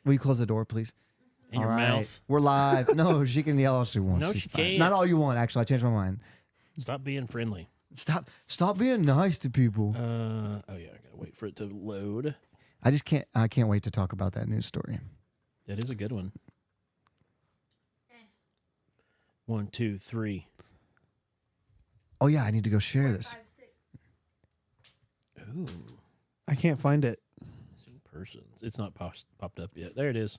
Will you close the door, please? In your mouth. We're live. No, she can yell all she wants. No, She's she fine. can't. Not all you want, actually. I changed my mind. Stop being friendly. Stop being nice to people. Oh yeah, I gotta wait for it to load. I can't wait to talk about that news story. That is a good one. 1, 2, 3. Oh yeah, I need to go share this. Ooh. I can't find it. Missing persons. It's not popped up yet. There it is.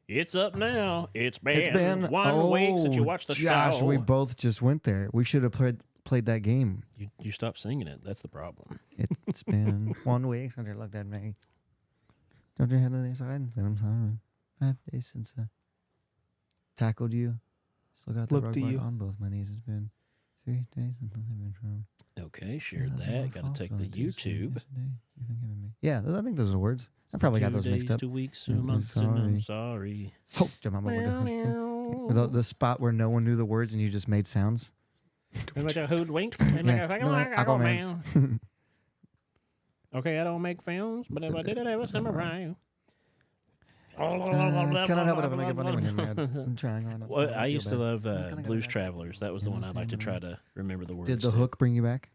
It's up now. It's been 1 week since you watched the Josh, show. we both just went there. We should have played that game. You stopped singing it. That's the problem. It's been 1 week since you looked at me. Don't you head to the side and say I'm sorry. 5 days since I tackled you. Still got the Looked rug at burn you. on both my knees. It's been 3 days since I've been from. Okay, shared that. Got to take the YouTube. Yeah, I think those are the words. I probably got 2 those mixed days, up. 2 weeks, 2 I'm months, and I'm sorry. Oh, jump on my window. The spot where no one knew the words and you just made sounds. Hoodwink. I go, man. Okay, I don't make films, but if I did it, I was samurai. Can I help it if I make it funny when you're mad? I'm trying. Well, I used to love Blues Travelers. That was the one I like to try to remember the words. Did the hook bring you back?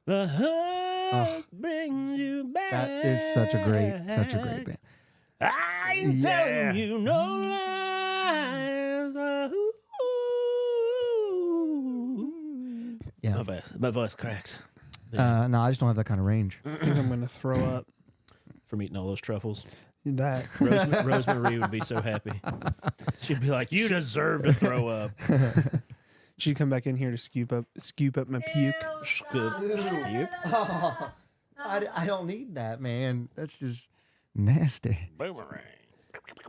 The hook brings you back. That is such a great band. I am telling you no lies. Yeah. My voice cracks. No, I just don't have that kind of range. I think I'm going to throw up. From eating all those truffles. That. Rosemary would be so happy. She'd be like, "You deserve to throw up." She'd come back in here to scoop up my puke. Scoop. Oh, I don't need that, man. That's just nasty. Boomerang.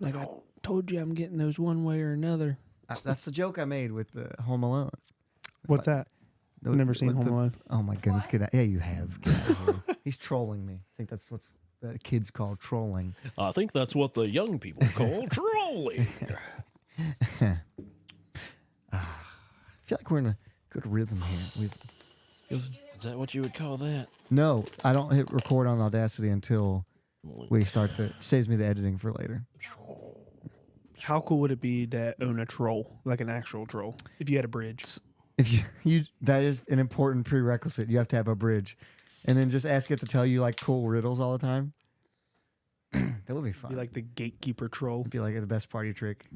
Like I told you, I'm getting those one way or another. That's the joke I made with the Home Alone. What's that? I've never seen Home Alone. Oh my goodness, get out! Yeah, you have. Get out of here. He's trolling me. I think that's what's the kids call trolling. I think that's what the young people call trolling. I feel like we're in a good rhythm here. Is that what you would call that? No, I don't hit record on Audacity until we start to. Saves me the editing for later. How cool would it be to own a troll, like an actual troll, if you had a bridge? If you that is an important prerequisite. You have to have a bridge, and then just ask it to tell you like cool riddles all the time. That would be fun. Be like the gatekeeper troll. Be like the best party trick.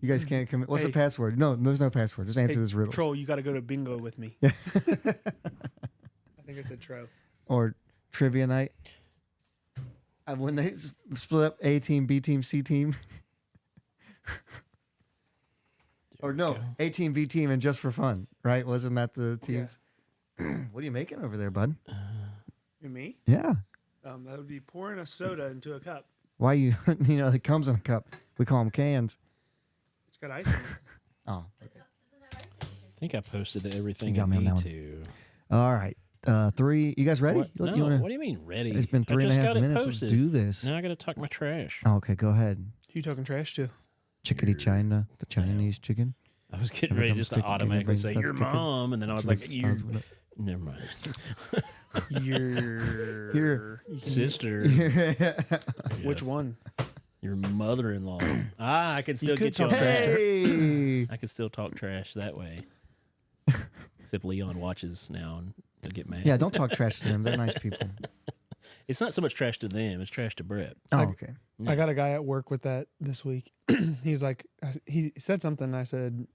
You guys can't come. What's the password? No, there's no password. Just answer this riddle. Troll, you got to go to bingo with me. I think I said tro. Or trivia night. When they split up A team, B team, C team. Or no, A team, B team, and just for fun, right? Wasn't that the teams? Yeah. What are you making over there, bud? Me? Yeah. That would be pouring a soda into a cup. Why you know, it comes in a cup. We call them cans. It's got ice in it. Oh. Okay. I think I posted everything You got me on that one. to. All right. 3. You guys ready? What? No, what do you mean ready? It's been 3.5 minutes. Let's do this. Now I got to talk my trash. Oh, okay, go ahead. Who you talking trash to? Chickadee China, the Chinese chicken. I was getting ready just to automatically say your mom, and then I was like, never mind. Your sister. Which one? Your mother-in-law. I can still get you on trash. Hey! I can still talk trash that way. Except Leon watches now and he'll get mad. Yeah, don't talk trash to them. They're nice people. It's not so much trash to them; it's trash to Brett. Oh, okay. I got a guy at work with that this week. He's like, he said something. And I said,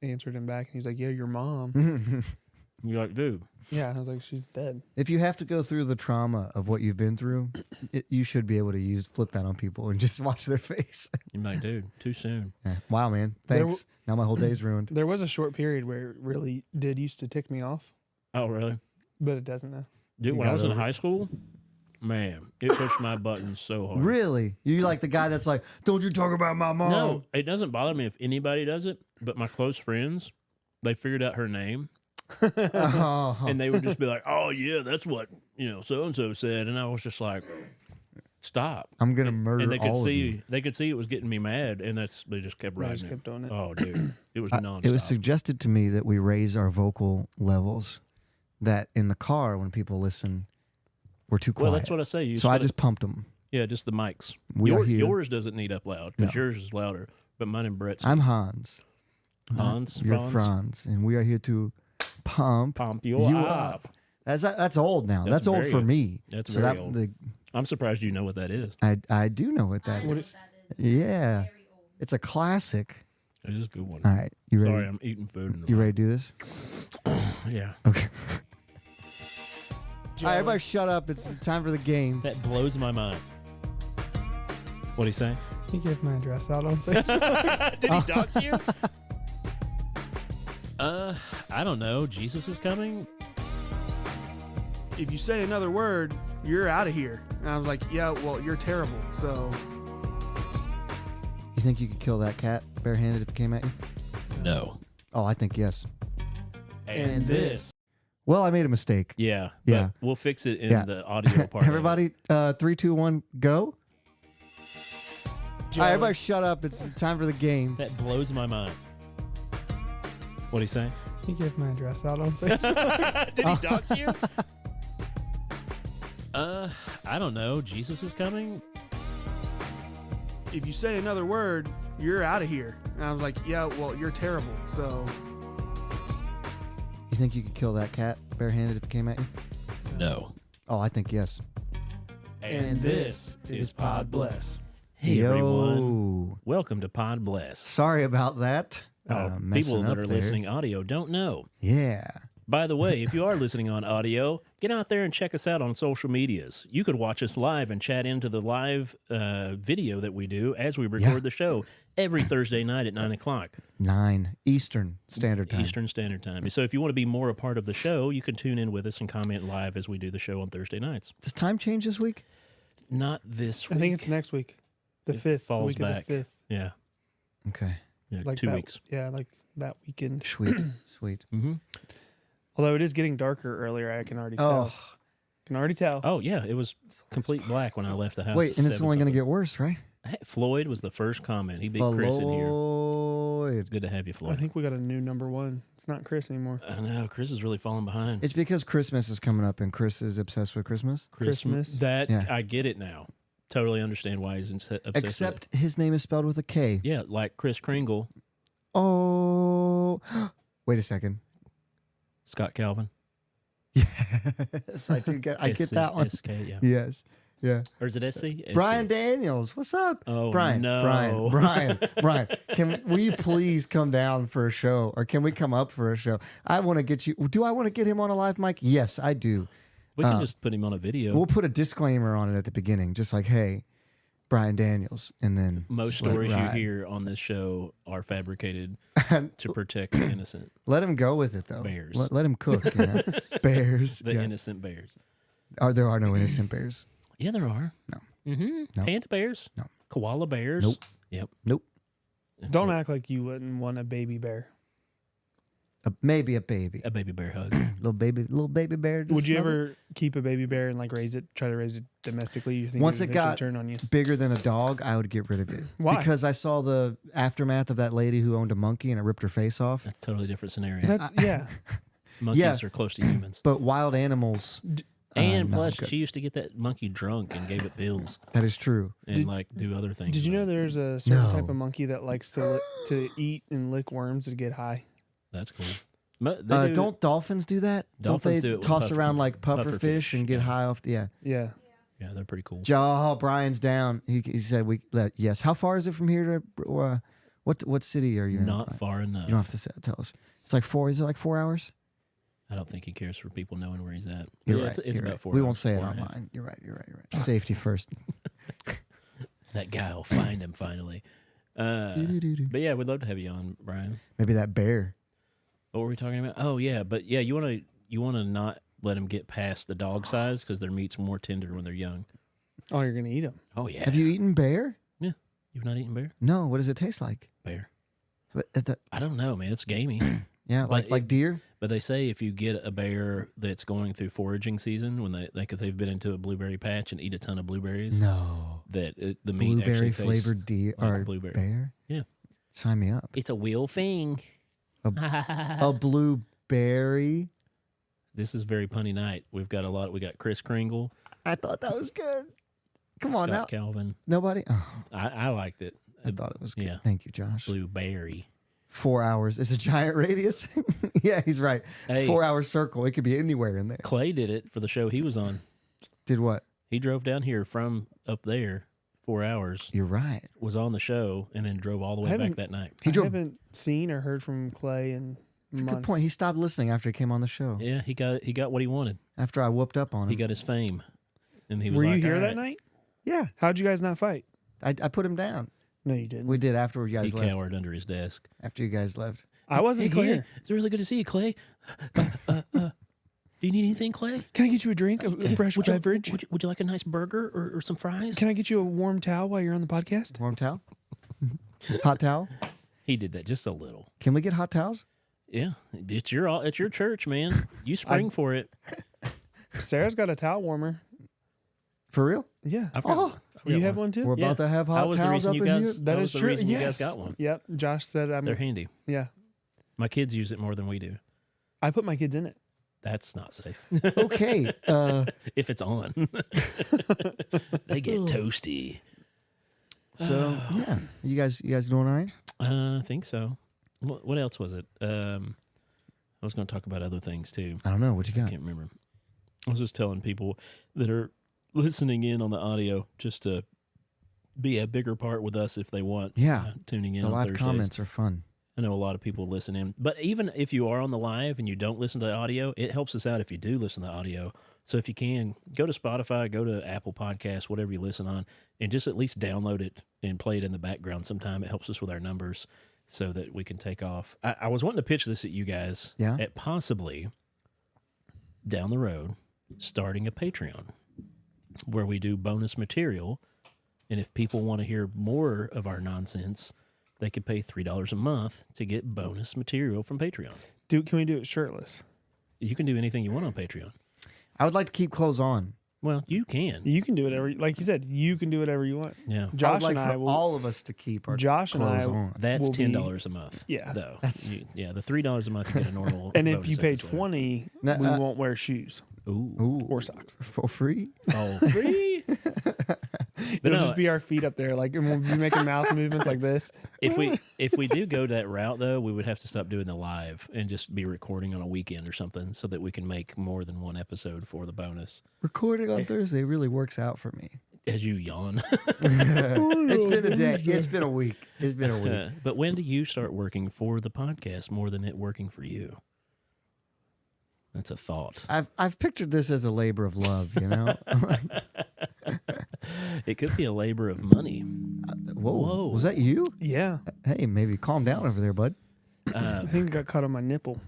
answered him back. And he's like, "Yeah, your mom." You're like, dude. Yeah, I was like, she's dead. If you have to go through the trauma of what you've been through, you should be able to flip that on people and just watch their face. You're like, dude, too soon. Yeah. Wow, man. Thanks. Now my whole day's ruined. There was a short period where it really did used to tick me off, Oh, really? but it doesn't now. Dude, when I was in high school, man, it pushed my buttons so hard. Really? You like the guy that's like, don't you talk about my mom? No, it doesn't bother me if anybody does it, but my close friends, they figured out her name. And they would just be like, "Oh yeah, that's what so and so said," and I was just like, "Stop!" I'm gonna murder and they could all see, of you. They could see it was getting me mad, and they just kept riding. Just kept doing it. Oh, dude, it was nonstop. It was suggested to me that we raise our vocal levels. That in the car when people listen, we're too quiet. Well, that's what I say. I just pumped them. Yeah, just the mics. We are here. Yours doesn't need up loud because No. yours is louder. But mine and Brett's. I'm Hans. Hans. You're Franz? Franz, and we are here to pump You you up. up. That's old now. That's That's old very for old. me. That's so very that, old. I'm surprised you know what that is. I do know what that What is. is- Yeah, it's a classic. It is a good one. All right, you ready? Sorry, I'm eating food. In the You ready to do this? Yeah. Okay. All right, everybody, shut up. It's time for the game. That blows my mind. What'd he say? He gave my address out on Facebook. Did he dox you? I don't know. Jesus is coming. If you say another word, you're out of here. And I was like, yeah, well, you're terrible. So You think you could kill that cat barehanded if it came at you? No. Oh, I think yes. And this. Well, I made a mistake. Yeah. Yeah. But we'll fix it in Yeah. the audio part. Everybody, 3, 2, 1, go. All right, everybody, shut up. It's time for the game. That blows my mind. What'd he say? he gave my address out on Facebook. Did he dox you? I don't know. Jesus is coming. If you say another word, you're out of here. And I was like, yeah, well, you're terrible. So You think you could kill that cat barehanded if it came at you? No. Oh, I think yes. And this is Podbless. Hey Yo. everyone. Welcome to Podbless. Sorry about that. People Messing that up are there. listening audio don't know. Yeah. By the way, if you are listening on audio, get out there and check us out on social medias. You could watch us live and chat into the live video that we do as we record the show every Thursday night at 9 o'clock. 9 Eastern Standard Time. Eastern Standard Time. So if you want to be more a part of the show, you can tune in with us and comment live as we do the show on Thursday nights. Does time change this week? Not this week. I think it's next week. The 5th. falls week back. of the 5th. Yeah. Okay. Yeah, Like 2 that, weeks. Yeah, like that weekend. Sweet. Sweet. Mm-hmm. Although it is getting darker earlier, I can already tell. Oh, Can already tell. Oh, yeah. It was complete black when I left the house. wait, and it's at only going to 7 get worse, right? something. Hey, Floyd was the first comment. He beat Chris in here. Floyd. Good to have you, I Floyd. think we got a new number 1. It's not Chris anymore. I know. Chris is really falling behind. It's because Christmas is coming up and Chris is obsessed with Christmas. Christmas. That, Yeah. I get it now. Totally understand why he's obsessed with it. Except his name is spelled with a K. Yeah, like Chris Kringle, Oh. Wait a second. Scott Calvin. Yes, I do get. I get that one. SK, yeah. Yes. Yeah. Or is it SC? Brian Daniels, what's up? Oh, Brian, no. Brian, will you please come down for a show, or can we come up for a show? I want to get you. Do I want to get him on a live mic? Yes, I do. We can just put him on a video. We'll put a disclaimer on it at the beginning, just like, "Hey, Brian Daniels," and then Most just let it stories you ride. hear on this show are fabricated to protect the innocent. Let him go with it, though. Bears. Let him cook. You know? Bears. The yeah. innocent bears. There are no innocent bears. Yeah, there are. No. Mm-hmm. No. Panda bears. No. Koala bears. Nope. Yep. Nope. Don't act like you wouldn't want a baby bear. Maybe a baby, A baby bear hug. little baby bear. to Would you snuggle. ever keep a baby bear and like raise it, try to raise it domestically? You think Once it would it got eventually turn on you? bigger than a dog, I would get rid of it. Why? Because I saw the aftermath of that lady who owned a monkey and it ripped her face off. That's a totally different scenario. That's yeah. Monkeys yeah. are close to humans. But wild animals, And no, plus, good. she used to get that monkey drunk and gave it pills that is true. and Did- like do other things. Did you know with it. there's a certain No. type of monkey that likes to eat and lick worms to get high? That's cool. They do- Don't dolphins do that? Dolphins Don't they do it with toss puffer- around like puffer puffer fish fish, and get yeah. high off? Yeah. Yeah. Yeah, they're pretty cool. Oh, Brian's down. He said yes. How far is it from here to what city are you in? Not Brian? far enough. You don't have to tell us. It's like 4. Is it like 4 hours? I don't think he cares for people knowing where he's at. You're Yeah, right. It's you're about right. 4 We hours, won't say it 4 and a half. online. You're right. Safety first. That guy will find him finally. Doo-doo-doo-doo. But yeah, we'd love to have you on, Brian. Maybe that bear. What were we talking about? Oh yeah, but yeah, you want to not let them get past the dog size because their meat's more tender when they're young. Oh, you're gonna eat them. Oh yeah. Have you eaten bear? You've not eaten bear? No. What does it taste like? Bear. But I don't know, man. It's gamey. yeah, But like deer. But they say if you get a bear that's going through foraging season, when they've been into a blueberry patch and eat a ton of blueberries, No. that the meat actually Blueberry tastes flavored deer like or blueberry. bear. Yeah. Sign me up. It's a real thing. A blueberry. This is very punny night. We got Chris Kringle. I thought that was good. Come on Scott now. Calvin. Nobody? Oh, I liked it. I thought it was good. Yeah. Thank you, Josh. Blueberry. 4 hours. It's a giant radius. Yeah, he's right. Hey. 4 hour circle. It could be anywhere in there. Clay did it for the show he was on. Did what? He drove down here from up there 4 hours, You're right. was on the show, and then drove all the way back that night. He I drove. haven't seen or heard from Clay in That's a months. good point. He stopped listening after he came on the show. Yeah, he got what he wanted. After I whooped up on him. He got his fame. And he was Were you like, here "All that right." night? Yeah. How'd you guys not fight? I put him down. No, you didn't. We did after you guys He left. cowered under his desk. After you guys left. I wasn't Hey, Clay, here. it's really good to see you, Clay. Do you need anything, Clay? Can I get you a drink, a fresh beverage? Would you like a nice burger or some fries? Can I get you a warm towel while you're on the podcast? Warm towel? Hot towel? He did that just a little. Can we get hot towels? Yeah, it's your church, man. You spring for it. Sarah's got a towel warmer. For real? Yeah. I've got one. I've got You have one. one too? We're about to have That hot was the towels reason up you in guys. here. That was is the true. reason you Yes. guys got one. Yep. Josh said They're handy. Yeah. My kids use it more than we do. I put my kids in it. That's not safe. Okay. If it's on, they get toasty. So yeah, you guys doing all right? I think so. What else was it? I was going to talk about other things too. I don't know. What you I got? can't remember. I was just telling people that are listening in on the audio just to be a bigger part with us if they want. Yeah. Tuning in The on live Thursdays. comments are fun. I know a lot of people listen in, but even if you are on the live and you don't listen to the audio, it helps us out if you do listen to the audio. So if you can, go to Spotify, go to Apple Podcasts, whatever you listen on, and just at least download it and play it in the background sometime. It helps us with our numbers so that we can take off. I was wanting to pitch this at you guys at possibly down the road starting a Patreon where we do bonus material. And if people want to hear more of our nonsense, they could pay $3 a month to get bonus material from Patreon. Can we do it shirtless? You can do anything you want on Patreon. I would like to keep clothes on. Well, you can. You can do whatever, like you said, you can do whatever you want. Yeah. I would Josh like and for I will. all of us to keep our Josh and clothes I on. That's will be- $10 a month. Yeah. Though. That's- The $3 a month to get a normal. And if bonus you pay episode. 20, No, we won't wear shoes Ooh. Ooh, or socks. for free? Oh, free? It'll no, just be our feet up there, like, and we'll be making mouth movements like this. if we do go that route though, we would have to stop doing the live and just be recording on a weekend or something so that we can make more than one episode for the bonus. Recording on Thursday really works out for me. As you yawn. It's been a day. It's been a week. It's been a week. But when do you start working for the podcast more than it working for you? That's a thought. I've pictured this as a labor of love, you know? It could be a labor of money. Whoa. Was that you? Yeah. Hey, maybe calm down over there, bud. I think it got caught on my nipple.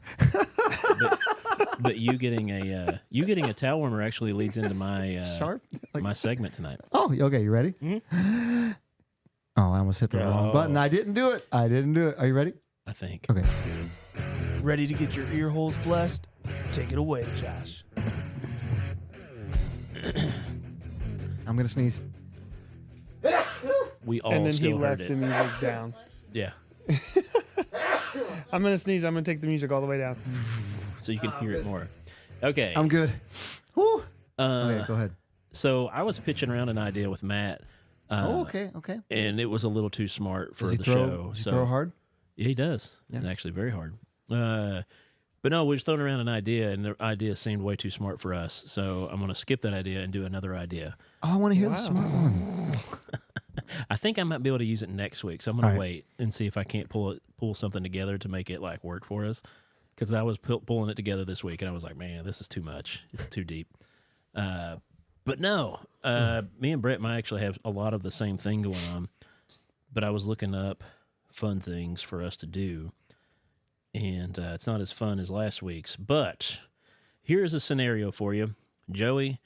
But you getting a towel warmer actually leads into my Sharp? my segment tonight. Oh, okay. You ready? Mm-hmm. Oh, I almost hit the wrong button. I didn't do it. Are you ready? I think. Okay. Ready to get your ear holes blessed? Take it away, Josh. I'm going to sneeze. We all And then he still heard left it. the music down. Yeah. I'm going to sneeze. I'm going to take the music all the way down. So you can hear it more. Okay. I'm good. Woo. Uh, Okay, go ahead. So I was pitching around an idea with Matt. Okay. And it was a little too smart for Does he the throw? show. Does he so throw hard? Yeah, he does. Yeah. And actually very hard. But no, we was throwing around an idea, and the idea seemed way too smart for us. So I'm going to skip that idea and do another idea. Oh, I want to hear the Wow. smart one. I think I might be able to use it next week. So I'm going All to right. wait and see if I can't pull something together to make it like work for us. Because I was pulling it together this week, and I was like, man, this is too much. It's too deep. But no, me and Brett might actually have a lot of the same thing going on. But I was looking up fun things for us to do. And it's not as fun as last week's. But here's a scenario for you. Joey,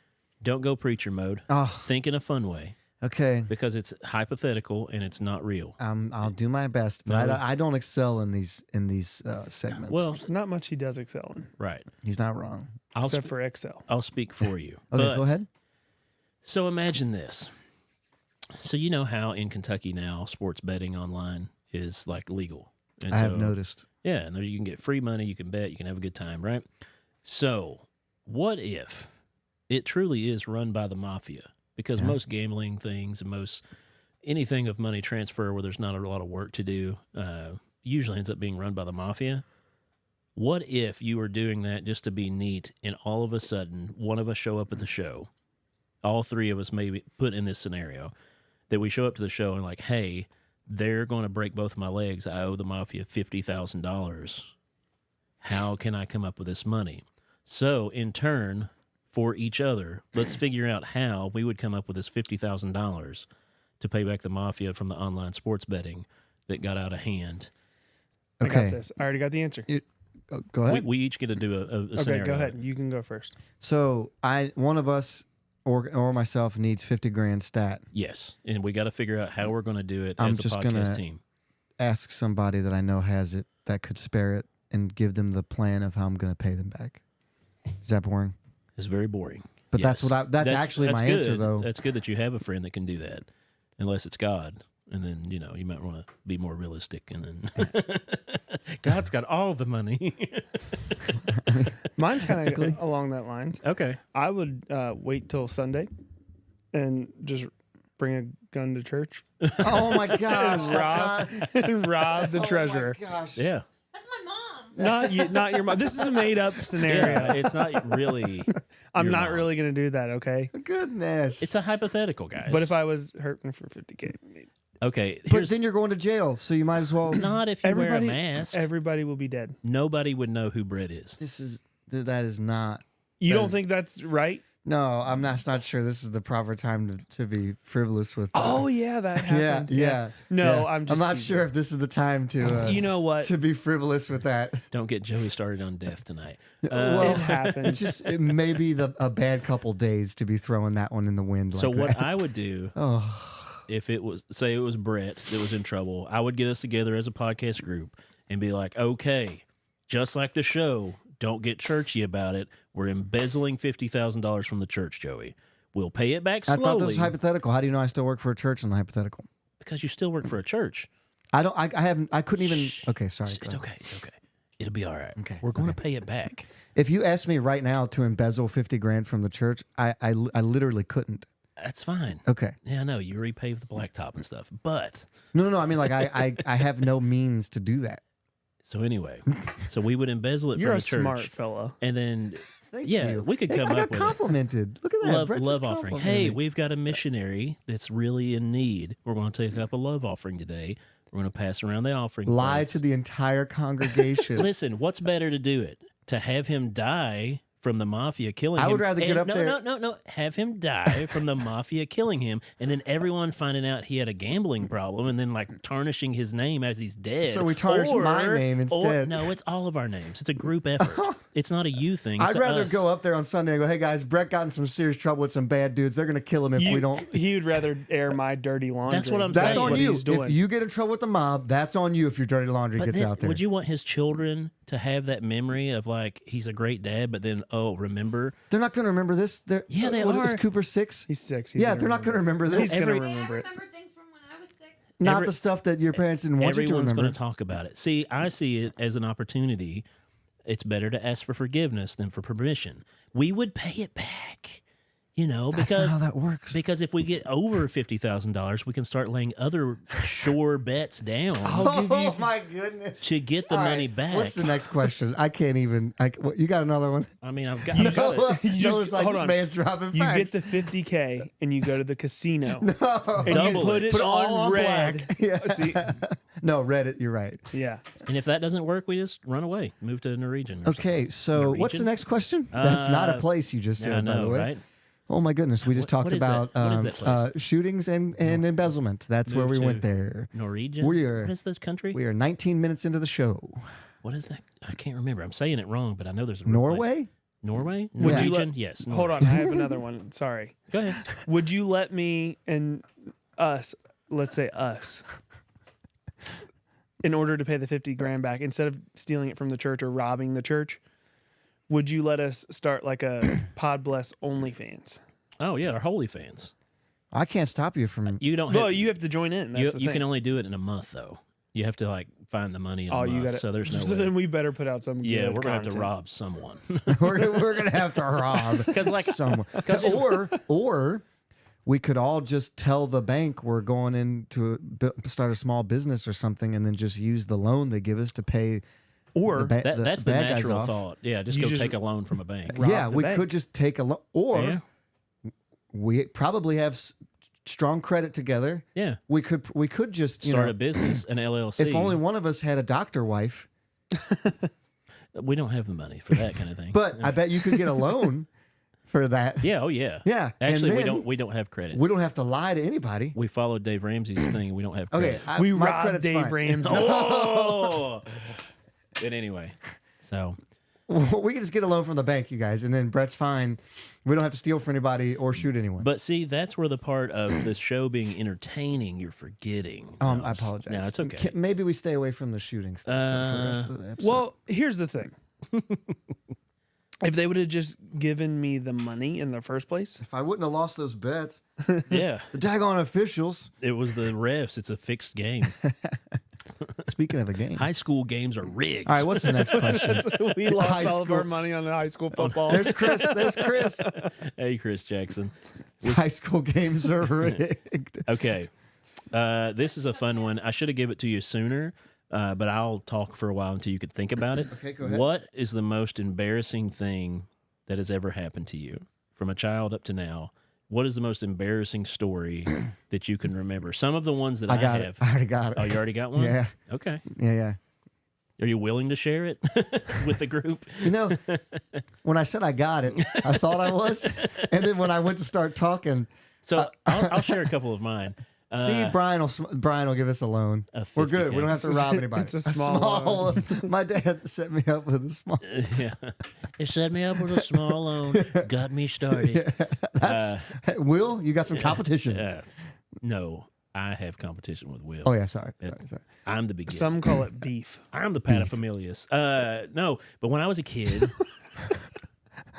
don't go preacher mode. Oh, Think in a fun way. okay. Because it's hypothetical and it's not real. I'll do my best, but No. I don't excel in these segments. Well, There's not much he does excel in, right. he's not wrong. except for Excel. I'll speak for you. Okay, But- go ahead. So imagine this. So you know how in Kentucky now sports betting online is like legal. And I have so- noticed. Yeah, and there you can get free money, you can bet, you can have a good time, right? So what if it truly is run by the mafia because most gambling things and most anything of money transfer where there's not a lot of work to do usually ends up being run by the mafia. What if you were doing that just to be neat, and all of a sudden one of us show up at the show, all three of us maybe put in this scenario, that we show up to the show and like, hey, they're going to break both my legs. I owe the mafia $50,000. How can I come up with this money? So in turn, for each other, let's figure out how we would come up with this $50,000 to pay back the mafia from the online sports betting that got out of hand. Okay. I got this. I already got the answer. Go ahead. We each get to do a scenario. Okay, go ahead. You can go first. So one of us or myself needs 50 grand stat. Yes, and we got to figure out how we're going to do it I'm as a just podcast gonna team. Ask somebody that I know has it that could spare it and give them the plan of how I'm going to pay them back. Is that boring? It's very boring. But Yes. that's actually my good. answer, though. That's good that you have a friend that can do that, unless it's God. And then, you might want to be more realistic. And then God's got all the money. Mine's kind of along that lines. Okay. I would wait till Sunday and just bring a gun to church Oh my gosh, and rob the treasurer. Oh my gosh. Yeah. That's my mom. Not your mom. This is a made up scenario. Yeah, it's not really. I'm your not mom. really going to do that, okay? Goodness. It's a hypothetical, guys. But if I was hurting for 50K, okay, But then you're going to jail, so you might as well. not if you wear a mask. everybody will be dead. Nobody would know who Brett is. That is not. You That don't is- think that's right? No, I'm not sure this is the proper time to be frivolous with. Oh, yeah, that happened. Yeah. No, yeah. I'm just not teasing. sure if this is the time to. You know what? To be frivolous with that. Don't get Joey started on death tonight. Well, It happens. it may be a bad couple days to be throwing that one in the wind. So like what that. I would do Oh, if it was, say it was Brett that was in trouble, I would get us together as a podcast group and be like, okay, just like the show, don't get churchy about it. We're embezzling $50,000 from the church, Joey. We'll pay it back I slowly. thought this was hypothetical. How do you know I still work for a church in the hypothetical? Because you still work for a church. I don't. I haven't. I couldn't even. Shh. Okay, sorry. It's go ahead. okay. It's okay. It'll be all right. Okay, We're going okay. to pay it back. If you asked me right now to embezzle 50 grand from the church, I literally couldn't. That's fine. Okay. Yeah, I know. You repave the blacktop and stuff. But, No. I mean, like I have no means to do that. so anyway, so we would embezzle it You're from a the church. smart fella. And then, Thank yeah, you. we could Hey, come I got up with complimented. Look at that. love, Brett just love offering. complimented Hey, me. we've got a missionary that's really in need. We're going to take up a love offering today. We're going to pass around the offering. Lie plates. to the entire congregation. Listen, what's better to do it? To have him die from the mafia killing him? I would rather get up no, there- No. Have him die from the mafia killing him, and then everyone finding out he had a gambling problem, and then like tarnishing his name as he's dead. So we tarnish my name instead. No, it's all of our names. It's a group effort. It's not a you thing. It's I'd rather us. go up there on Sunday and go, hey guys, Brett got in some serious trouble with some bad dudes. They're going to kill him if we don't. He would rather air my dirty laundry. That's what I'm That's saying. on what you. he's doing. If you get in trouble with the mob, that's on you if your dirty laundry But gets then, out there. would you want his children to have that memory of like he's a great dad, but then remember? They're not going to remember this. Yeah, they what are. Is Cooper 6? He's 6. Yeah, they're not going to remember this. He's going to Every- remember it. I remember things from when I was 6. Not every- the stuff that your parents didn't want you to Everyone's remember. going to talk about it. See, I see it as an opportunity. It's better to ask for forgiveness than for permission. We would pay it back, That's not because how that works. because if we get over $50,000, we can start laying other sure bets down Oh my goodness. to get the All money right, back. What's the next question? I can't even. You got another one? I mean, I've got it. Noah's like, hold this on. man's dropping You get facts. the 50K and you go to the casino and Double you put it. it Put it all on on red. black. Yeah. See, No, Reddit, you're right. yeah. And if that doesn't work, we just run away, move to Norwegian. or Okay, so what's the Norwegian? next question? That's not a place you just something. said, Yeah, I by the know, way. right? Oh my goodness, we just What talked is that? about What is that place? shootings and embezzlement. That's where Move we went to there. Norwegian. We are- What is this country? We are 19 minutes into the show. What is that? I can't remember. I'm saying it wrong, but I know there's a real place. Norway? Norway? Would you Norwegian? let- Yes. Hold Norway. on, I have another one. Sorry. Go ahead. Would you let me and us, let's say us, in order to pay the 50 grand back, instead of stealing it from the church or robbing the church, would you let us start like a Podbless OnlyFans? Oh yeah, our holy fans. I can't stop you from. You don't. Have, Well, you have to join in. That's you the you thing. can only do it in a month though. You have to like find the money in a Oh, month. you got it. So there's no So way. then we better put out some. Yeah, good we're gonna have to content. rob someone. we're gonna have to rob 'Cause, like- someone. Or we could all just tell the bank we're going in to start a small business or something, and then just use the loan they give us to pay. Or That's the bad guys natural off. thought. Yeah, just You go just take a loan from a bank. rob Yeah, the we bank. could just take a loan, or Yeah. we probably have strong credit together. Yeah. We could just Start a business, an LLC. if only one of us had a doctor wife. We don't have the money for that kind of thing. But I bet you could get a loan for that. yeah, oh yeah. Yeah, and Actually, then we don't have credit. We don't have to lie to anybody. We followed Dave Ramsey's thing. We don't have Okay, credit. we my robbed credit's Dave fine. Ramsey. Oh. But anyway, so We can just get a loan from the bank, you guys, and then Brett's fine. We don't have to steal from anybody or shoot anyone. but see, that's where the part of the show being entertaining you're forgetting. I apologize. No, it's okay. Maybe we stay away from the shooting stuff for the rest of the episode. Well, here's the thing. If they would have just given me the money in the first place, if I wouldn't have lost those bets, Yeah, the daggone officials. it was the refs. It's a fixed game. Speaking of a game, High school games are rigged. all right. What's the next question? we lost High all of our school- money on the high school football. There's Chris. There's Chris. Hey, Chris Jackson. High school games are rigged. Okay. This is a fun one. I should have given it to you sooner, but I'll talk for a while until you could think about it. Okay, go ahead. What is the most embarrassing thing that has ever happened to you from a child up to now? What is the most embarrassing story that you can remember? Some of the ones that I got have. it. I already got it. Oh, you already got one? Yeah. Okay. Yeah. Are you willing to share it with the group? You know, when I said I got it, I thought I was, and then when I went to start talking, So I'll share a couple of mine. see, Brian will give us a loan. A We're 50K. good. We don't have to rob anybody. It's a small My dad set me up with a small. Yeah. It set me up with a small loan, got me started. Hey, Will, you got some competition. No, I have competition with Will. Oh yeah, sorry. I'm the beginner. Some call it beef. I'm the paterfamilias. No, but when I was a kid,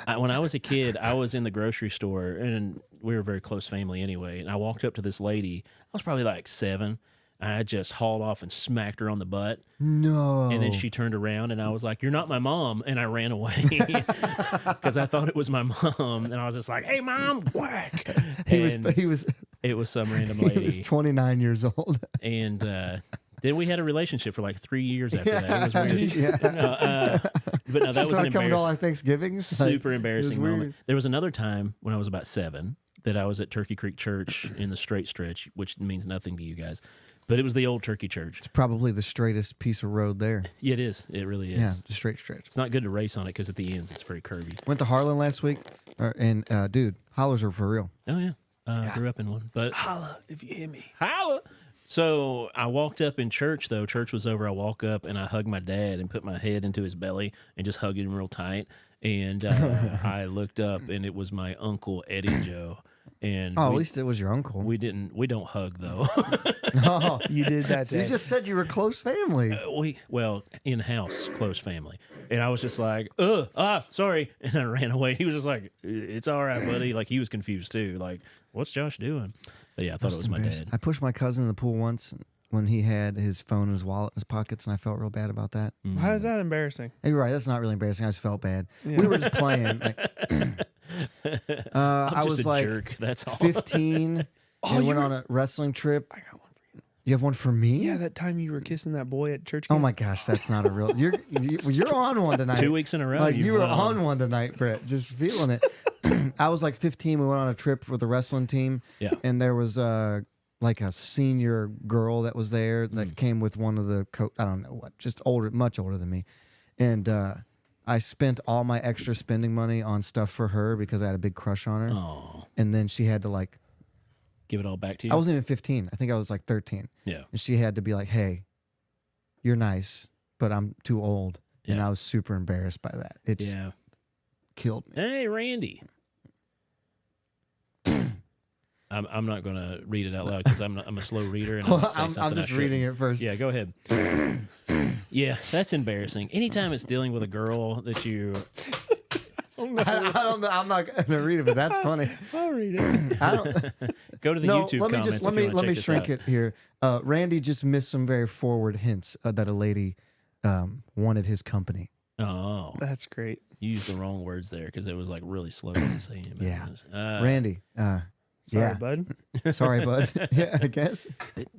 I was in the grocery store, and we were a very close family anyway. And I walked up to this lady. I was probably like 7. And I just hauled off and smacked her on the butt. No. And then she turned around, and I was like, "You're not my mom," and I ran away because I thought it was my mom. And I was just like, "Hey, mom!" Whack. He was It was some random lady. he was 29 years old. And then we had a relationship for like 3 years after that. It was weird. Yeah. No, but no, that was an Started coming to all our embarrassing, Thanksgivings. super Like, embarrassing weird. moment. There was another time when I was about 7 that I was at Turkey Creek Church in the straight stretch, which means nothing to you guys. But it was the old Turkey Church. It's probably the straightest piece of road there. Yeah, it is. It really is. Yeah, the straight stretch. It's not good to race on it because at the ends it's very curvy. Went to Harlan last week, and dude, hollers are for real. Oh yeah, grew up in one. But Holla if you hear me. holla. So I walked up in church though. Church was over. I walk up and I hug my dad and put my head into his belly and just hugged him real tight. And I looked up and it was my uncle Eddie Joe. And At least it was your uncle. we don't hug though. Oh, You did that day. you just said you were close family. Well, in-house close family. And I was just like, sorry. And I ran away. He was just like, it's all right, buddy. Like he was confused too. Like, what's Josh doing? But yeah, I thought it was my dad. I pushed my cousin in the pool once when he had his phone and his wallet in his pockets, and I felt real bad about that. How is that embarrassing? Hey, you're right. That's not really embarrassing. I just felt bad. Yeah. We were just playing. Like, I just was a like jerk. That's all. 15. Oh, and you went were- on a wrestling trip. I got one for you. You have one for me? Yeah, that time you were kissing that boy at church. Oh camp. my gosh, that's not a real. You're on one tonight. 2 weeks in a row. Like you you've were won. on one tonight, Brett. Just feeling it. I was like 15. We went on a trip with the wrestling team. Yeah. And there was like a senior girl that was there that came with one of the I don't know what, just older, much older than me, and I spent all my extra spending money on stuff for her because I had a big crush on her. Oh, And then she had to like, give it all back to you. I wasn't even 15. I think I was like 13. Yeah. And she had to be like, "Hey, you're nice, but I'm too old." And Yeah. I was super embarrassed by that. It just Yeah. killed me. Hey, Randy. I'm not going to read it out loud because I'm a slow reader and I'm, Well, I'm I'm just reading it first. Yeah, go ahead. Yeah, that's embarrassing. Anytime it's dealing with a girl that you, I don't know. I'm not going to read it, but that's funny. I'll read it. I don't, go to the no, YouTube let me comments. just let me shrink it here. Randy just missed some very forward hints that a lady wanted his company. Oh, That's great. you used the wrong words there because it was like really slow to say. Yeah. Randy, Sorry, Yeah. bud. Sorry, bud. Yeah, I guess.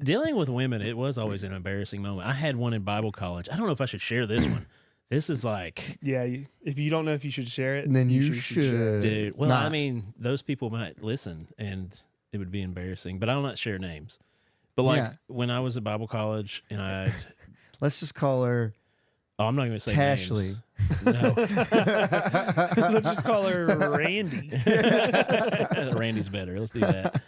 Dealing with women, it was always an embarrassing moment. I had one in Bible college. I don't know if I should share this one. This is like, Yeah, if you don't know if you should share it, Then you share it. should. dude. Well, I not. mean, those people might listen, and it would be embarrassing. But I'll not share names. But like Yeah. when I was at Bible college, and Let's just call her I'm not going to say Tashley. names. No, Let's just call her Randy. Randy's better. Let's do that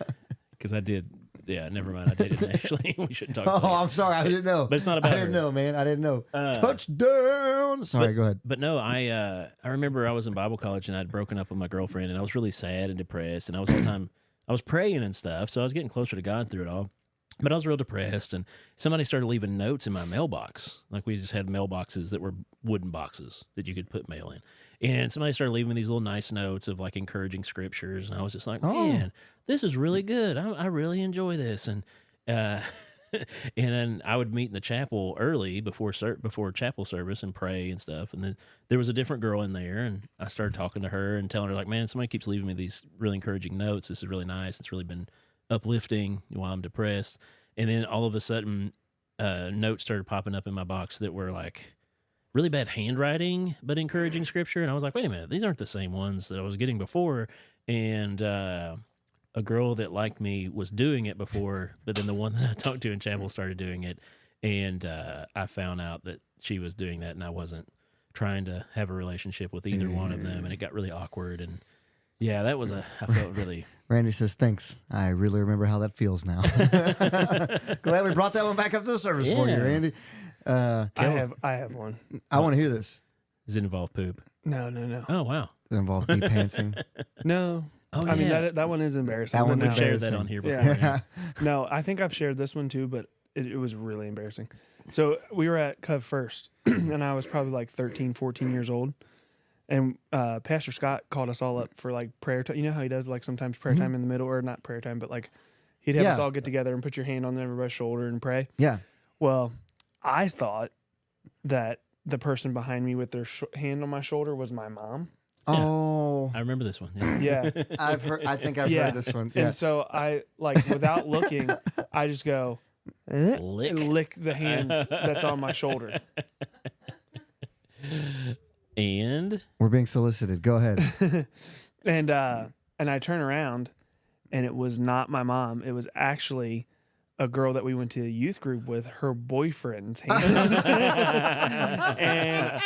because I did. Yeah, never mind. I dated Ashley. We shouldn't talk about Oh, that. I'm sorry. I didn't know. But it's not about I didn't her. know, man. I didn't know. Touchdown. Sorry, go ahead. But no, I remember I was in Bible college and I'd broken up with my girlfriend and I was really sad and depressed and I was all the time I was praying and stuff, so I was getting closer to God through it all. But I was real depressed and somebody started leaving notes in my mailbox. Like we just had mailboxes that were wooden boxes that you could put mail in. And somebody started leaving me these little nice notes of like encouraging scriptures and I was just like, man, this is really good. I really enjoy this. And and then I would meet in the chapel early before chapel service and pray and stuff. And then there was a different girl in there, and I started talking to her and telling her like, "Man, somebody keeps leaving me these really encouraging notes. This is really nice. It's really been uplifting while I'm depressed." And then all of a sudden, notes started popping up in my box that were like really bad handwriting, but encouraging scripture. And I was like, "Wait a minute, these aren't the same ones that I was getting before." And a girl that liked me was doing it before, but then the one that I talked to in chapel started doing it, and I found out that she was doing that, and I wasn't trying to have a relationship with either one of them, and it got really awkward, and yeah, that was I felt really... Randy says, thanks. I really remember how that feels now. Glad we brought that one back up to the service for you, Yeah. Randy. I have one. I want to hear this. Does it involve poop? No. Oh, wow. Does it involve deep pantsing? No. Oh, I mean, yeah. that one is embarrassing. That but one's no. We've shared that on here before. Yeah. No, I think I've shared this one too, but it was really embarrassing. So we were at Cove First, and I was probably like 13, 14 years old. And Pastor Scott called us all up for like prayer time. You know how he does like sometimes prayer time in the middle, or not prayer time, but like he'd have us all get together and put your hand on everybody's shoulder and pray. Yeah. Well, I thought that the person behind me with their hand on my shoulder was my mom. Oh, I remember this one. Yeah. I've heard. I think I've Yeah. heard this one. Yeah. And so I, like, without looking, I just go, Lick. and lick the hand that's on my shoulder. And We're being solicited. Go ahead. And I turn around, and it was not my mom. It was actually a girl that we went to a youth group with, her boyfriend's hand. And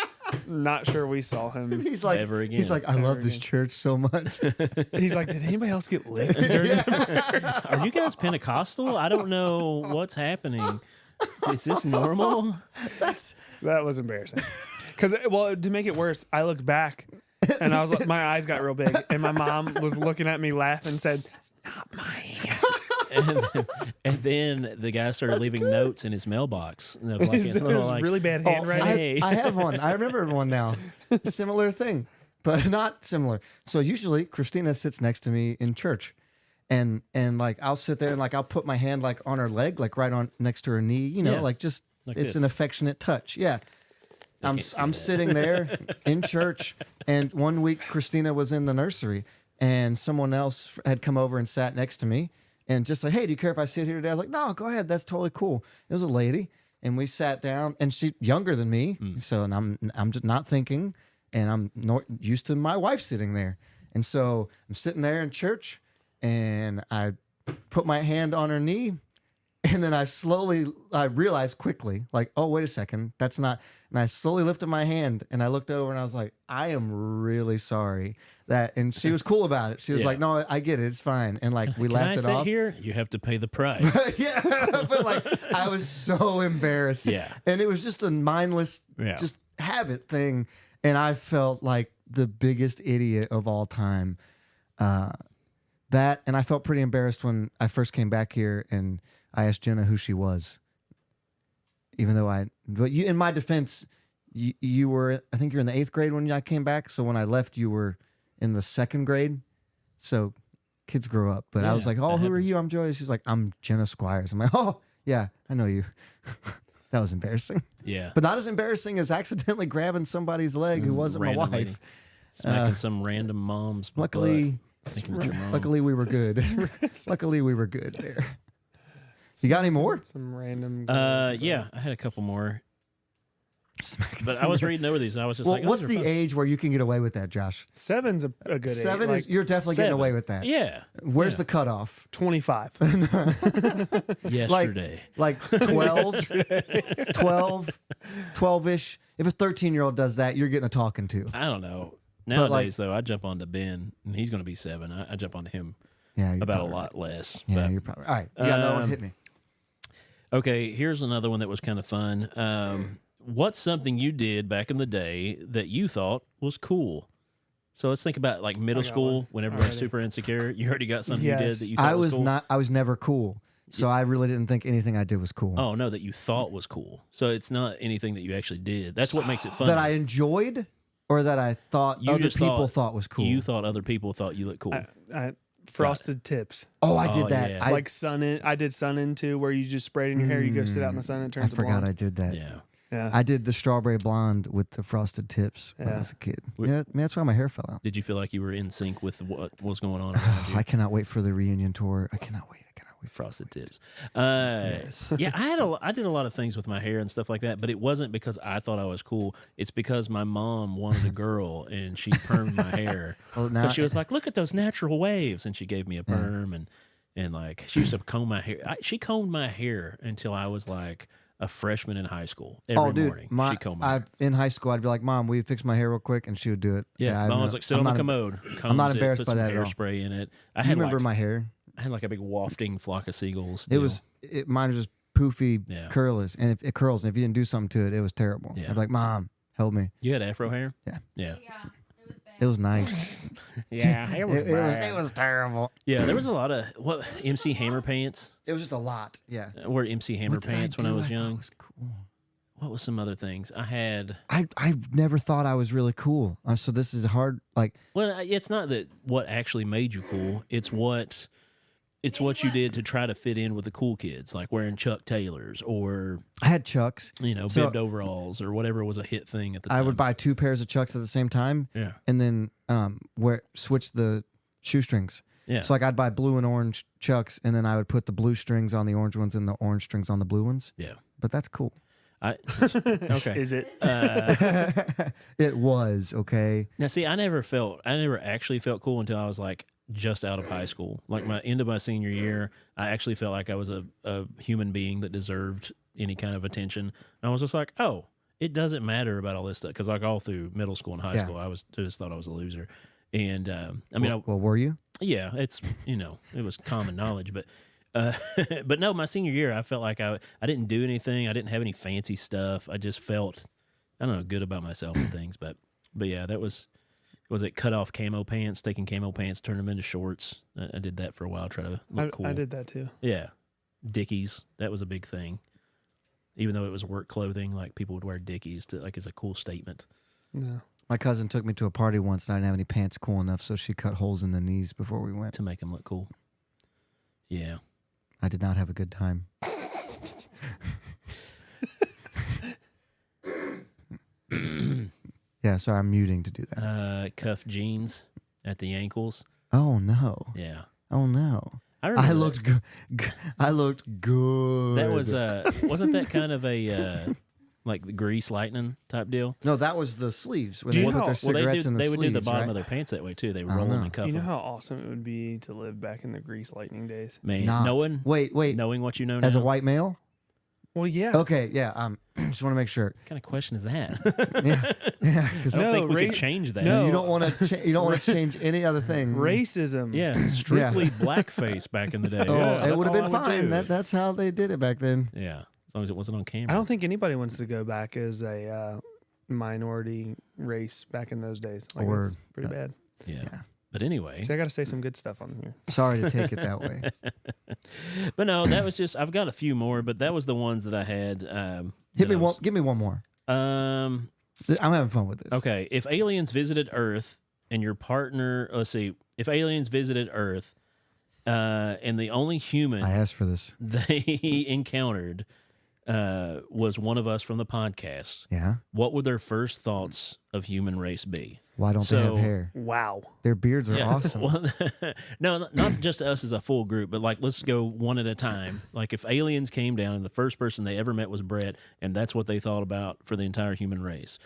not sure we saw him. He's like, Ever again. he's like, I love this church so much. He's like, did anybody else get licked during are you guys Pentecostal? I don't know what's happening. Is this normal? That was embarrassing. Because, well, to make it worse, I looked back, and I was like, my eyes got real big, and my mom was looking at me laughing and said, "Not my hand." And then the guy started leaving notes in his mailbox. You know, like, It was really bad Oh, handwriting. Hey. I have one. I remember one now. Similar thing, but not similar. So usually Christina sits next to me in church, and like I'll sit there and like I'll put my hand like on her leg, like right on next to her knee. You know, Yeah. like just Like it's this. an affectionate touch. Yeah. I'm can't see I'm that. sitting there in church, and one week Christina was in the nursery, and someone else had come over and sat next to me, and just like, hey, do you care if I sit here today? I was like, no, go ahead, that's totally cool. It was a lady, and we sat down, and she younger than me, so and I'm just not thinking, and I'm not used to my wife sitting there, and so I'm sitting there in church, and I put my hand on her knee. And then I realized quickly, like, oh, wait a second, that's not. And I slowly lifted my hand and I looked over and I was like, I am really sorry that. And she was cool about it. She was Yeah. like, no, I get it. It's fine. And like, we Can laughed I it sit off. here? You have to pay the price. Yeah. But like, I was so embarrassed. Yeah. And it was just a mindless, Yeah. just habit thing. And I felt like the biggest idiot of all time. And I felt pretty embarrassed when I first came back here and I asked Jenna who she was. Even though but you, in my defense, you were, I think you're in the 8th grade when I came back. So when I left, you were in the 2nd grade. So kids grow up. But I was Yeah, like, oh, that who are happens. you? I'm Joy. She's like, I'm Jenna Squires. I'm like, oh, yeah, I know you. That was embarrassing. Yeah. But not as embarrassing as accidentally grabbing somebody's leg who wasn't my Random wife. lady. Smacking some random mom's Luckily, butt. thinking that you're wrong. Luckily, we were good. Luckily, we were good there. You got any more? Some random. Yeah, I had a couple more. Smacking But I some- was reading over these, and I was just Well, like, oh, what's they're the fun. age where you can get away with that, Josh? 7's a good age. 7 is Like you're definitely getting 7. away with that. Yeah. Where's Yeah. the cutoff? 25. Yesterday. Like 12, 12-ish. If a 13-year-old does that, you're getting a talking to. I don't know. But, Nowadays, though, I jump onto Ben, and he's going to be 7. I jump onto him Yeah, you're about a probably lot less. right. Yeah, But- you're probably all right. You got another one? Um, Hit me. Okay, here's another one that was kind of fun. What's something you did back in the day that you thought was cool? So let's think about like middle got school one when everybody's already. super insecure. You already got something you did Yes. that you thought I was cool? not. I was never cool, so I really didn't think anything I did was cool. Oh no, that you thought was cool. So it's not anything that you actually did. That's what makes it fun. That I enjoyed, or that I thought You other just people thought- thought was cool. You thought other people thought you looked cool. Frosted tips. Oh, I did Oh, that. yeah. I, Like sun in. I did sun in too, where you just spray it in your hair. You go sit out in the sun and it I turns to forgot blonde. I did that. yeah. Yeah. I did the strawberry blonde with the frosted tips when I Yeah. was a kid. Wait. Yeah, that's why my hair fell out. Did you feel like you were in sync with what was going on around you? I cannot wait for the reunion tour. I cannot wait. Frosted tips. Yes. Yeah, I did a lot of things with my hair and stuff like that, but it wasn't because I thought I was cool. It's because my mom wanted a girl and she permed my hair. Well, So now she was like, "Look at those natural waves," and she gave me a perm and like she used to comb my hair. She combed my hair until I was like a freshman in high school. Every morning, she combed my hair. in high school, I'd be like, "Mom, will you fix my hair real quick?" And she would do it. Yeah, mom was like, "Sit I'm on the not- commode." I'm not combs it, embarrassed put by some that at all. hairspray in it. I You had remember like, my hair? I had like a big wafting flock of seagulls. It was mine was just poofy, Yeah. curlers, and if it curls, and if you didn't do something to it, it was terrible. Yeah. I'd be like, "Mom, help me." You had afro hair. Yeah. Yeah. Yeah, it was bad. It was nice. Yeah, it it was terrible. Yeah, there was a lot of what MC Hammer pants. It was just a lot. Yeah. I wore MC Hammer What did pants when I do was thought young. was cool? What was some other things I had? I never thought I was really cool. So this is hard. Like, Well, it's not that what actually made you cool. It's what you did to try to fit in with the cool kids, like wearing Chuck Taylors or I had Chucks. So- bibbed overalls or whatever was a hit thing at the time. I would buy 2 pairs of Chucks at the same time, Yeah, and then switch the shoestrings. yeah. So like I'd buy blue and orange Chucks, and then I would put the blue strings on the orange ones and the orange strings on the blue ones. yeah. But that's cool. Okay. Is it? It was okay. Now, see, I never actually felt cool until I was like just out of high school. Like my end of my senior year, I actually felt like I was a human being that deserved any kind of attention. And I was just like, oh, it doesn't matter about all this stuff. Because like all through middle school and high Yeah. school, I just thought I was a loser. And I mean, Well, were you? yeah, it's it was common knowledge, but. But no, my senior year, I felt like I didn't do anything. I didn't have any fancy stuff. I just felt, I don't know, good about myself and things. But yeah, that was it cut off camo pants, taking camo pants, turn them into shorts. I did that for a while, try to look cool. I did that too. Yeah. Dickies, that was a big thing. Even though it was work clothing, like people would wear Dickies to like as a cool statement. No. My cousin took me to a party once, and I didn't have any pants cool enough, so she cut holes in the knees before we went. To make them look cool. Yeah. I did not have a good time. Yeah, sorry, I'm muting to do that. Cuff jeans at the ankles. Oh no! Yeah. Oh no! I remember I that. looked good. I looked good. That was wasn't that kind of a like the grease lightning type deal? no. That was the sleeves when Do they you put know- their cigarettes in the they sleeves. would do the bottom right? of their pants that way too. They would I roll don't them know. and cuff You know them. how awesome it would be to live back in the grease lightning days? Man, Not. knowing Wait. knowing what you know now. As a white male? Well, yeah. Okay. Yeah. Just want to make sure. What kind of question is that? Yeah. Yeah. 'cause I don't No, think we ra- could change that. no. you don't want to. You don't want to change any other thing. Racism. Yeah, strictly blackface back in the day. Oh, Yeah, it that's would have all been I would fine. do. That's how they did it back then. Yeah, as long as it wasn't on camera. I don't think anybody wants to go back as a minority race back in those days. Like, Or, it's pretty bad. Yeah. Yeah. But anyway, See, I got to say some good stuff on here. Sorry to take it that way. but no, that was just. I've got a few more, but that was the ones that I had. Hit me one. Give me one more. I'm I'm having fun with this. okay. If aliens visited Earth and your partner, let's see, if aliens visited Earth, and the only human I asked for this. they encountered was one of us from the podcast, Yeah. what would their first thoughts of human race be? Why don't they have So- hair? Wow. Their beards are Yeah. awesome. Well, no, not just us as a full group, but like let's go one at a time. Like if aliens came down and the first person they ever met was Brett, and that's what they thought about for the entire human race.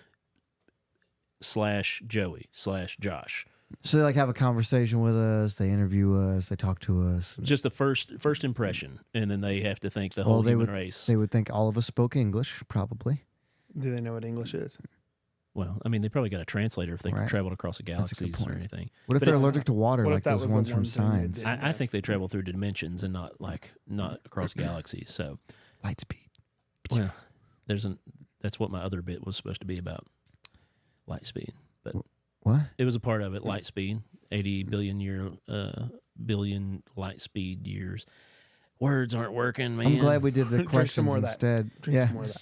/ Joey / Josh. So they like have a conversation with us. They interview us. They talk to us. Just the first impression, and then they have to think the whole they human would race. they would think all of us spoke English, probably. Do they know what English is? Well, I mean, they probably got a translator if they Right. traveled across the That's a good galaxies or point. anything. What if But they're it's- allergic to water, what if like that those was the ones from one thing they Signs? did? I think they travel through dimensions and not across galaxies. So, Light speed. well, that's what my other bit was supposed to be about, light speed. But What? it was a part of it, light speed, 80 billion light speed years. Words aren't working, man. I'm glad we did the Drink some questions more of that. instead. Drink Yeah. some more of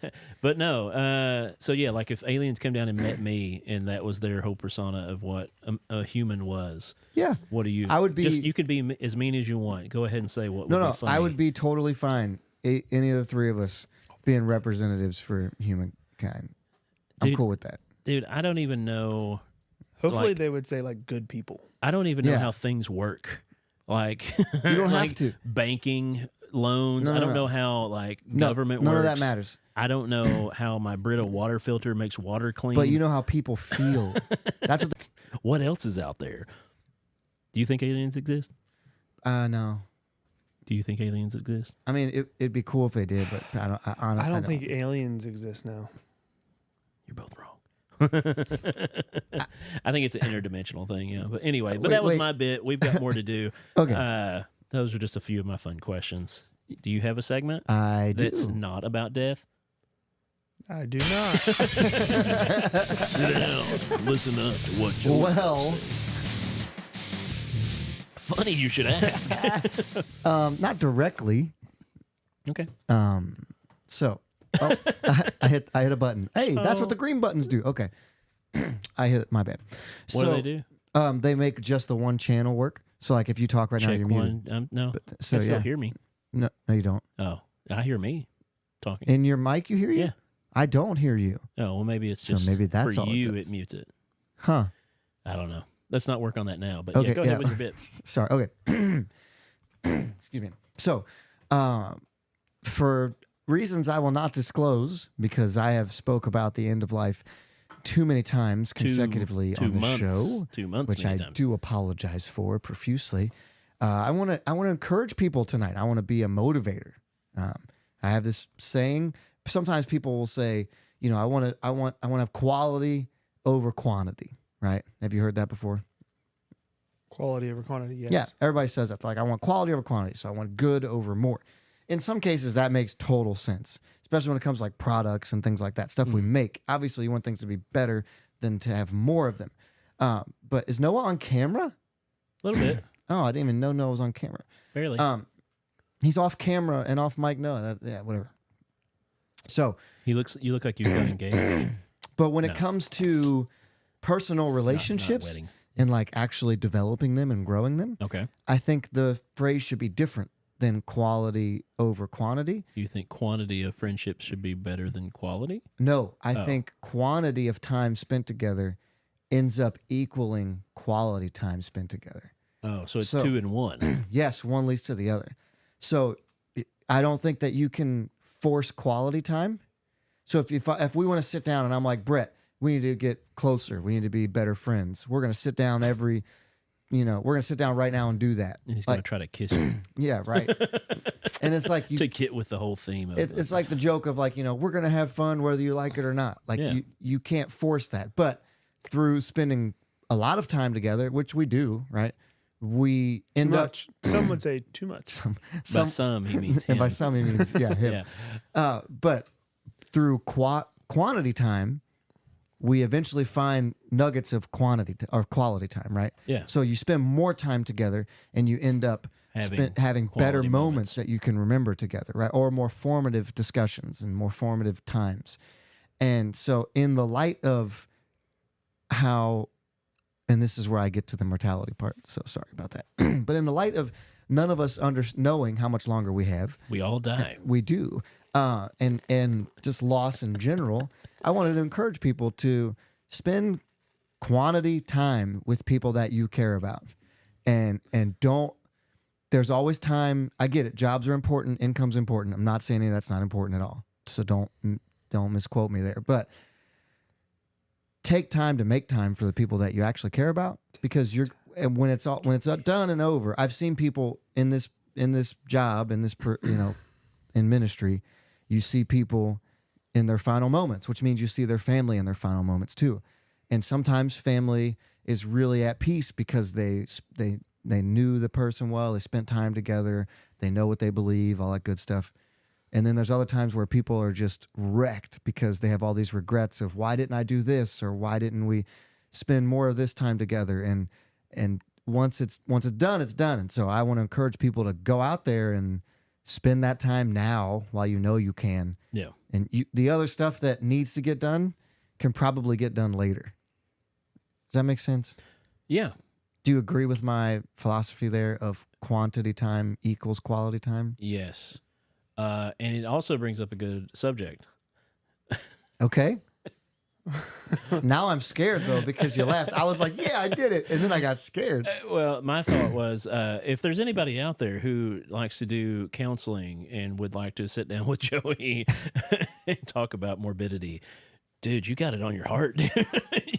that. But no, so yeah, like if aliens come down and met me, and that was their whole persona of what a human was. Yeah. What do you? I would be- You could be as mean as you want. Go ahead and say what. No, would no. be funny. I would be totally fine. Any of the three of us being representatives for humankind. I'm Dude, cool with that. Dude, I don't even know. Hopefully Like- they would say like good people. I don't even know Yeah. how things work. Like You don't like have to. banking loans. No, I no, don't no. know how like No, government none works. of that matters. I don't know how my Brita water filter makes water clean. But you know how people feel. That's what. what else is out there? Do you think aliens exist? No. Do you think aliens exist? I mean, it'd be cool if they did, but I don't think aliens exist now. You're both wrong. I think it's an interdimensional thing, yeah. But anyway, but that was wait. my bit. We've got more to do. Okay. Those are just a few of my fun questions. Do you have a segment I do. that's not about death? I do not. Sit down, listen up to what Joe Well, Funny you should ask. not directly. Okay. So, I hit a button. Hey, that's what the green buttons do. Okay, I hit it. My bad. What do they do? They make just the one channel work. So, like, if you talk right now, Check you're muted. one. No. So I still yeah, hear me. no, you don't. Oh, I hear me talking. In your mic, you hear you? Yeah. I don't hear you. Oh, well, maybe it's So just maybe that's for all it you. does. It mutes it. Huh? I don't know. Let's not work on that now. But Okay, yeah, go ahead yeah. with your bits. Sorry. Okay. Excuse me. So, for reasons I will not disclose, because I have spoke about the end of life too many times consecutively on the months, show, 2 months, which many I times. do apologize for profusely. I want to encourage people tonight. I want to be a motivator. I have this saying. Sometimes people will say, you know, I want to have quality over quantity. Right? Have you heard that before? Quality over quantity, yes. Yeah, everybody says that. Like, I want quality over quantity, so I want good over more. In some cases, that makes total sense, especially when it comes to like products and things like that, stuff we make. Obviously, you want things to be better than to have more of them. But is Noah on camera? A little bit. Oh, I didn't even know Noah was on camera. Barely. He's off camera and off mic. Noah, yeah, whatever. So, You look like you've got engaged. but when No. it comes to personal Not relationships wedding. and like actually developing them and growing them, Okay. I think the phrase should be different than quality over quantity. Do you think quantity of friendships should be better than quality? No, I Oh. think quantity of time spent together ends up equaling quality time spent together. Oh, so it's So- 2 and 1. Yes, one leads to the other. So I don't think that you can force quality time. So if we want to sit down and I'm like, Brett, we need to get closer. We need to be better friends. We're going to sit down we're going to sit down right now and do that. And he's going to Like, try to kiss you yeah, right. And it's like to get with the whole theme of it's like the joke of like, we're going to have fun whether you like it or not. Like Yeah. you can't force that. But through spending a lot of time together, which we do, right? We Too end up much. Some would say too much. by some he means him. and by some he means him. Yeah. But through quantity time, we eventually find nuggets of or quality time, right? Yeah. So you spend more time together, and you end up having better quality moments that you can remember together, right? Or more formative discussions and more formative times. And so, in the light of how, and this is where I get to the mortality part. So sorry about that. But in the light of none of us knowing how much longer we have. We all die. We do. And just loss in general. I wanted to encourage people to spend quantity time with people that you care about. And don't, there's always time. I get it. Jobs are important. Income's important. I'm not saying that's not important at all. So don't misquote me there. But take time to make time for the people that you actually care about, because and when it's done and over. I've seen people in this job, in ministry, you see people in their final moments, which means you see their family in their final moments too. And sometimes family is really at peace because they knew the person well, they spent time together, they know what they believe, all that good stuff. And then there's other times where people are just wrecked because they have all these regrets of, why didn't I do this, or why didn't we spend more of this time together? And once it's done, it's done. And so I want to encourage people to go out there and spend that time now while you know you can. Yeah. And the other stuff that needs to get done can probably get done later. Does that make sense? Yeah. Do you agree with my philosophy there of quantity time equals quality time? Yes. And it also brings up a good subject. Okay. Now I'm scared, though, because you laughed. I was like, yeah, I did it. And then I got scared. Well, my thought was, if there's anybody out there who likes to do counseling and would like to sit down with Joey and talk about morbidity, dude, you got it on your heart.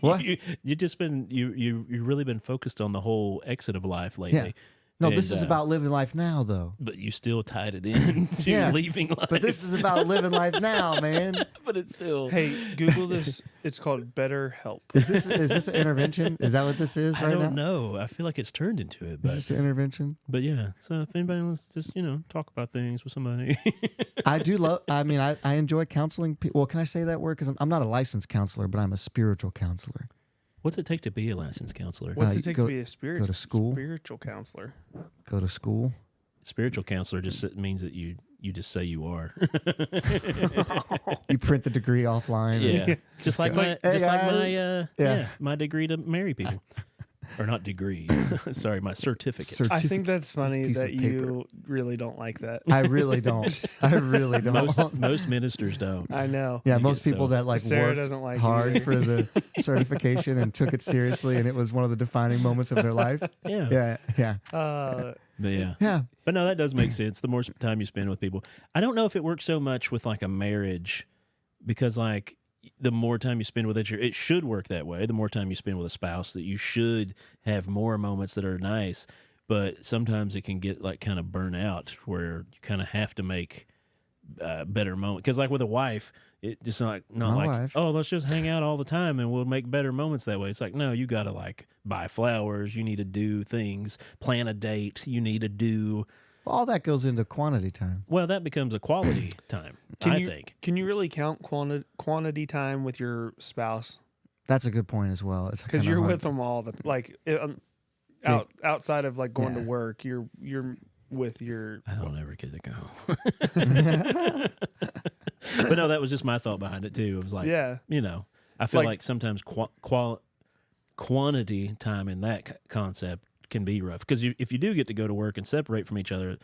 What? you just been you really been focused on the whole exit of life lately. Yeah. No, this is about living life now, though. But you still tied it in to leaving life. But this is about living life now, man. But it's still. Hey, Google this. It's called BetterHelp. Is this an intervention? Is that what this is I right don't now? know. I feel like it's turned into it. But Is this an intervention? But yeah. So if anybody wants to just talk about things with somebody. I do love. I mean, I enjoy counseling people. Well, can I say that word? Because I'm not a licensed counselor, but I'm a spiritual counselor. What's it take to be a licensed counselor? What's it take go to be a go to school. spiritual counselor? Go to school. Spiritual counselor just means that you just say you are. You print the degree offline. Yeah, just like my Hey, my degree to marry people, or not degree. Sorry, my certificate. I think that's funny piece of that you really don't like that. I really don't. I really don't. Most ministers don't. I know. Yeah, You most get people so- that like Sarah worked doesn't like it hard either. for the certification and took it seriously, and it was one of the defining moments of their life. Yeah. Yeah. But yeah. Yeah. But no, that does make sense. The more time you spend with people, I don't know if it works so much with like a marriage, because like the more time you spend with it should work that way. The more time you spend with a spouse, that you should have more moments that are nice. But sometimes it can get like kind of burn out, where you kind of have to make better moments. Because like with a wife, it just not My like, wife. oh, let's just hang out all the time and we'll make better moments that way. It's like, no, you got to like buy flowers. You need to do things, plan a date. You need to do. All that goes into quantity time. Well, that becomes a quality time, I think. Can you really count quantity time with your spouse? That's a good point as well. It's Because kinda you're hard. with them all the outside of like going to work. You're with your. I don't ever get to go. But no, that was just my thought behind it too. It was like, Yeah. I feel Like- like sometimes quantity time in that concept can be rough, because if you do get to go to work and separate from each other,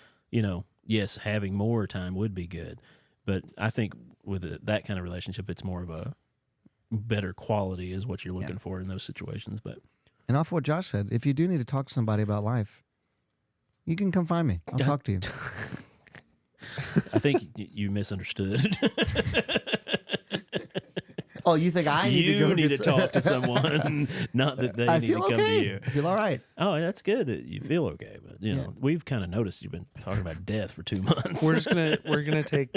yes, having more time would be good. But I think with that kind of relationship, it's more of a better quality is what you're looking for in those situations. But And off what Josh said, if you do need to talk to somebody about life, you can come find me. I'll talk to you. I think you misunderstood. Oh, you think I need to go need get to talk to someone, not that they I need to feel come okay. to you. I feel all right. Oh, that's good that you feel okay, but we've kind of noticed you've been talking about death for 2 months. We're gonna take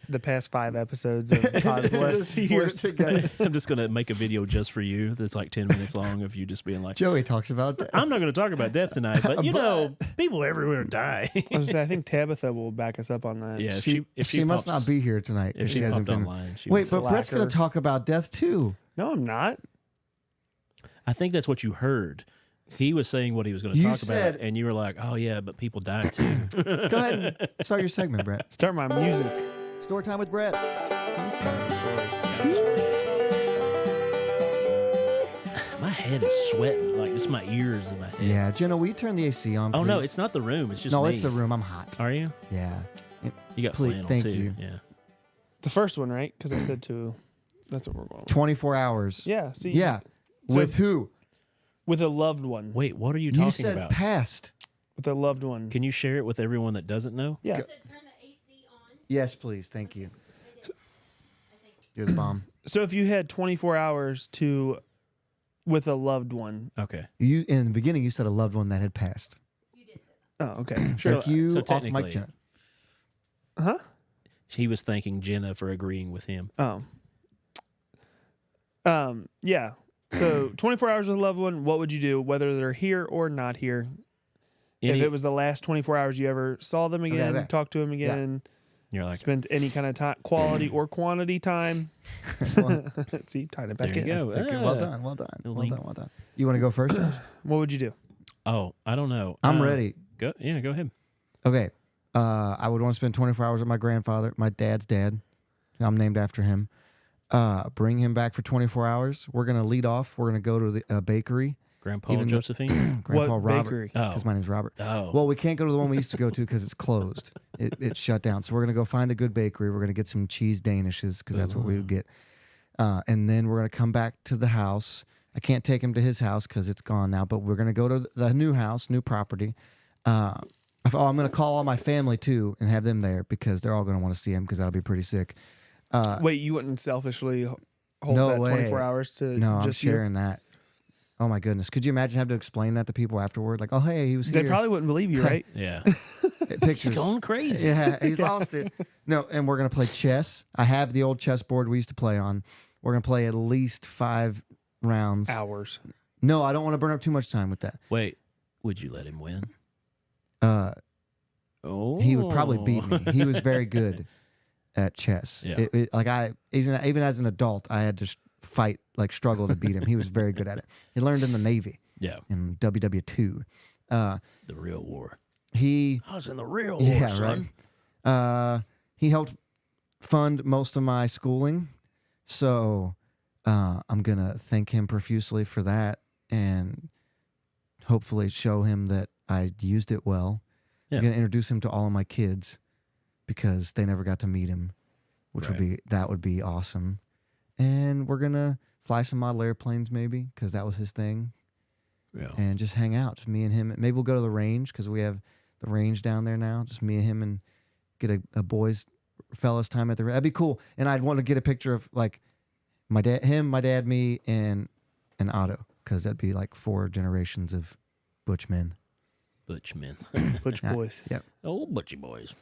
the past 5 episodes of Podbless Just put here. it together. I'm just gonna make a video just for you that's like 10 minutes long of you just being like, Joey talks about that. I'm not gonna talk about death tonight, but people everywhere die. I think Tabitha will back us up on that. Yeah, if she must pops- not be here tonight If she hasn't popped been. online, she Wait, was- but Brett's going Slacker. to talk about death too. No, I'm not. I think that's what you heard. He was saying what he was going to You talk said- about, and you were like, "Oh yeah, but people die too." Go ahead and start your segment, Brett. Start my music. Story time with Brett. My head is sweating. Like, just my ears and my head. Yeah, Jenna, will you turn the AC on, Oh, no, please? it's not the room. It's just No, me. it's the room. I'm hot. Are you? Yeah. You got Please, flannel, thank too. you. Yeah. The first one, right? Because I said 2. That's what we're going with. 24 hours. Yeah. See. Yeah. So- With who? With a loved one. Wait, what are you talking You said about? past. With a loved one. Can you share it with everyone that doesn't know? Yeah. Said turn the AC on. Yes, please. Thank you. You're the bomb. So if you had 24 hours with a loved one. Okay. You in the beginning you said a loved one that had passed. You did say that. Oh, okay. Sure. Thank you so off mic, technically- Jenna. Huh? He was thanking Jenna for agreeing with him. Oh. Yeah. So 24 hours with a loved one, what would you do, whether they're here or not here? Any, If it was the last 24 hours you ever saw them again, okay. talked to them again, you're like, spent any kind of time, quality or quantity time. See, tying it back there in. you go. Thank you. Ah. Well done. Well done. Well Link. done. Well done. You want to go first? What would you do? Oh, I don't know. I'm ready. Go ahead. Okay. I would want to spend 24 hours with my grandfather, my dad's dad. I'm named after him. Bring him back for 24 hours. We're going to lead off. We're going to go to the bakery. Grandpa Even though- Josephine. Grandpa What Robert. bakery? Oh. Because my name's Robert. Oh. Well, we can't go to the one we used to go to because it's closed. It's shut down. So we're going to go find a good bakery. We're going to get some cheese danishes because that's what we would get. And then we're going to come back to the house. I can't take him to his house because it's gone now, but we're going to go to the new house, new property. I'm going to call all my family too and have them there because they're all going to want to see him because that'll be pretty sick. Wait, you wouldn't selfishly hold No that way. 24 hours to No, I'm just you? sharing that. Oh my goodness. Could you imagine having to explain that to people afterward? Like, oh, hey, he was They here. probably wouldn't believe you, right? Yeah. Pictures. He's going crazy. Yeah, he's lost it. No, and we're going to play chess. I have the old chessboard we used to play on. We're going to play at least 5 rounds. Hours. No, I don't want to burn up too much time with that. Wait, would you let him win? Oh. He would probably beat me. He was very good at chess. Yeah. Even as an adult, I had to struggle to beat him. He was very good at it. He learned in the Navy Yeah. in WW2. The real war. He I was in the real war, Yeah, son. right. He helped fund most of my schooling, so I'm gonna thank him profusely for that, and hopefully show him that I used it well. Yeah. I'm gonna introduce him to all of my kids because they never got to meet him, which would be awesome. And we're gonna fly some model airplanes maybe because that was his thing, Yeah. and just hang out, just me and him. Maybe we'll go to the range because we have the range down there now. Just me and him, and get a fellas time at the range. That'd be cool. And I'd want to get a picture of like my dad, me, and Otto, because that'd be like 4 generations of butch men. Butch men. Butch Yeah. boys. Yep. Oh, butchy boys.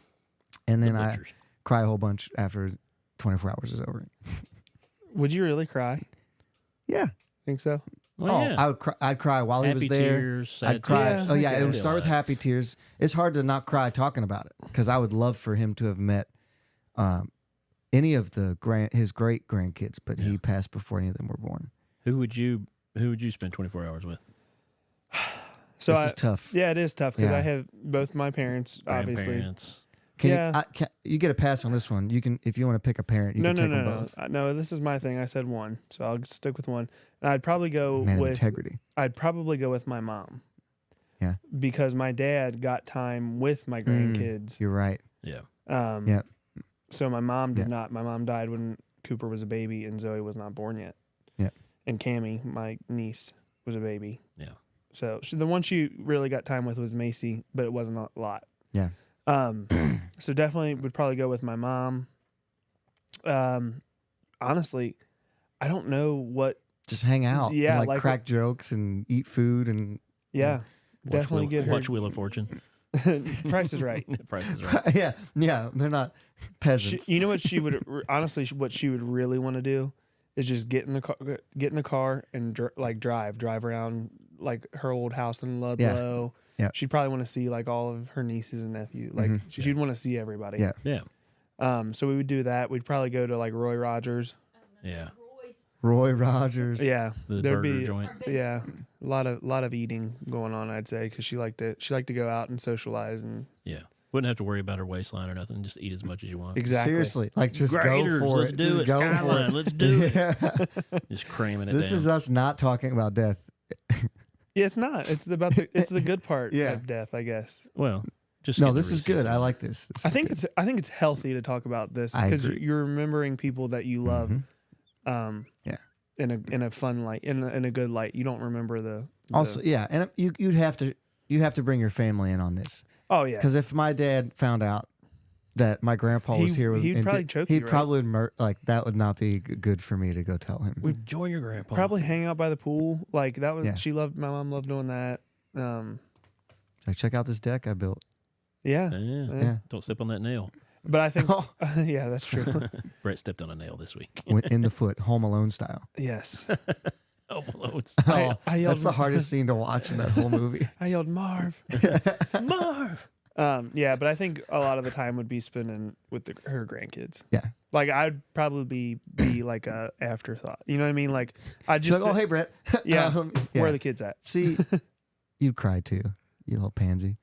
And then The I butchers. cry a whole bunch after 24 hours is over. Would you really cry? Yeah. Think so? Well, yeah. I'd cry while he Happy was there. tears, sad I'd cry. tears. Oh yeah, Yeah, it would I start with happy tears. It's hard to not cry talking about it because I would love for him to have met any of his great grandkids, but he passed before any of them were born. Who would you spend 24 hours with? So This is tough. Yeah, it is tough because Yeah. I have both my parents, obviously. Grandparents. Yeah. You get a pass on this one. You can, if you want to pick a parent, you No, can no, take no, them no. both. No, this is my thing. I said one, so I'll stick with one. And I'd probably go Man of with. integrity. I'd probably go with my mom. Yeah. Because my dad got time with my grandkids. You're right. Yeah. Yeah. So my mom did Yeah. not. My mom died when Cooper was a baby and Zoe was not born yet. Yeah. And Cammie, my niece, was a baby. Yeah. So the one she really got time with was Macy, but it wasn't a lot. Yeah. So definitely would probably go with my mom. Honestly, I don't know what. Just hang out. Yeah, And like like- crack jokes and eat food and Yeah, definitely get her. Watch Wheel of Fortune. Price is right. Price is right. yeah. They're not peasants. You know what she would honestly what she would really want to do is just get in the car and drive around like her old house in Ludlow. Yeah. She'd probably want to see like all of her nieces and nephews. Like she'd want to see everybody. Yeah. Yeah. So we would do that. We'd probably go to like Roy Rogers. Yeah. Roy Rogers. Yeah. The There'd burger be joint. yeah, a lot of eating going on, I'd say, because she liked to go out and socialize and Yeah. Wouldn't have to worry about her waistline or nothing. Just eat as much as you want. exactly. Seriously, like just Graders, go for let's it. do Just it. go for Skyline, it. let's do it. Yeah. Just cramming it This down. is us not talking about death Yeah, it's not. It's about it's the good part Yeah. of death, I guess. Well, just No, get the this is good. Reese's I on. like this. I think it's healthy to talk about this I because agree. you're remembering people that you love. Yeah. In a fun light, in a good light. You don't remember the Also, yeah, and you have to bring your family in on this Oh yeah. because if my dad found out that my grandpa was here, he'd and probably choke you, he'd right? probably like that would not be good for me to go tell him. Enjoy your grandpa. Probably hang out by the pool. Like that was Yeah. my mom loved doing that. Like, check out this deck I built. Yeah. Yeah. Don't step on that nail. But I think Oh. yeah, that's true. Brett stepped on a nail this week. Went in the foot, Home Alone style. Yes. Oh, well, it's I yelled- That's the hardest scene to watch in that whole movie. I yelled Marv. Marv. Yeah, but I think a lot of the time would be spending with her grandkids. Yeah. Like I'd probably be like a afterthought. You know what I mean? Like I She's just like, oh, hey, Brett. yeah. Yeah. Where are the kids at? See, you'd cry too, you little pansy.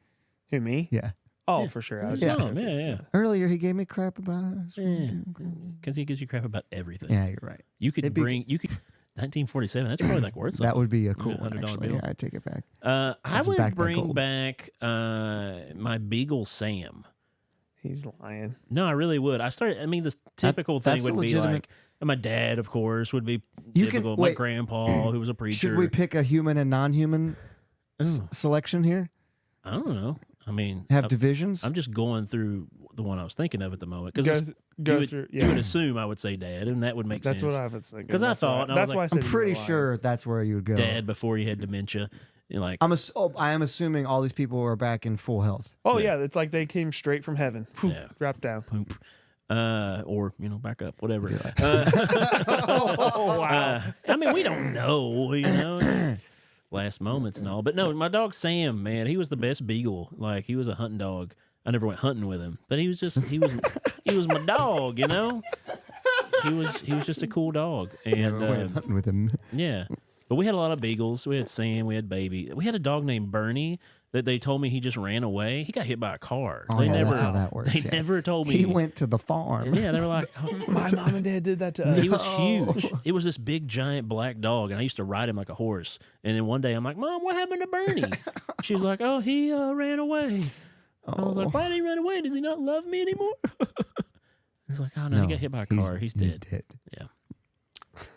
Who, me? Yeah. Oh, Yeah. for sure. I was Yeah, just- yeah. Earlier, he gave me crap about it. Because he gives you crap about everything. Yeah, you're right. You could It'd be- bring 1947. That's probably like worth something. That would be a cool Yeah, one, $100 actually. bill. Yeah, I take it back. I That's would backed by bring gold. back my Beagle Sam. He's lying. No, I really would. I mean, the typical thing that's a would be legitimate- like, and my dad, of course, would be You can- typical. My wait. grandpa, who was a preacher. Should we pick a human and non-human Ooh, selection here? I don't know. I mean, Have divisions? I'm just going through the one I was thinking of at the moment. Because Go you through. would Yeah. assume I would say dad, and that would make That's sense. what I was thinking. 'Cause I That's why- thought, and I was That's why I like, said I'm you pretty were lying. sure that's where you would go. Dad before he had dementia. You know, like, I am assuming all these people are back in full health. Oh yeah, it's like they came straight from heaven. Phew, Yeah. Drop down. poop. Or back up, whatever. Oh wow. I mean, we don't know, last moments and all. But no, my dog Sam, man, he was the best beagle. Like, he was a hunting dog. I never went hunting with him, but he was my dog. He was just a cool dog, and Went hunting with him. yeah. But we had a lot of beagles. We had Sam. We had Baby. We had a dog named Bernie that they told me he just ran away. He got hit by a car. Oh, They yeah, never, that's how that works. They yeah. never told me. He went to the farm. Yeah, they were like, oh, My mom and dad did that to us. he was No. huge. It was this big, giant black dog, and I used to ride him like a horse. And then one day, I'm like, Mom, what happened to Bernie? She's like, oh, he ran away. I was like, why did he run away? Does he not love me anymore? He's like, oh, no, he got hit by a car. He's dead. Yeah.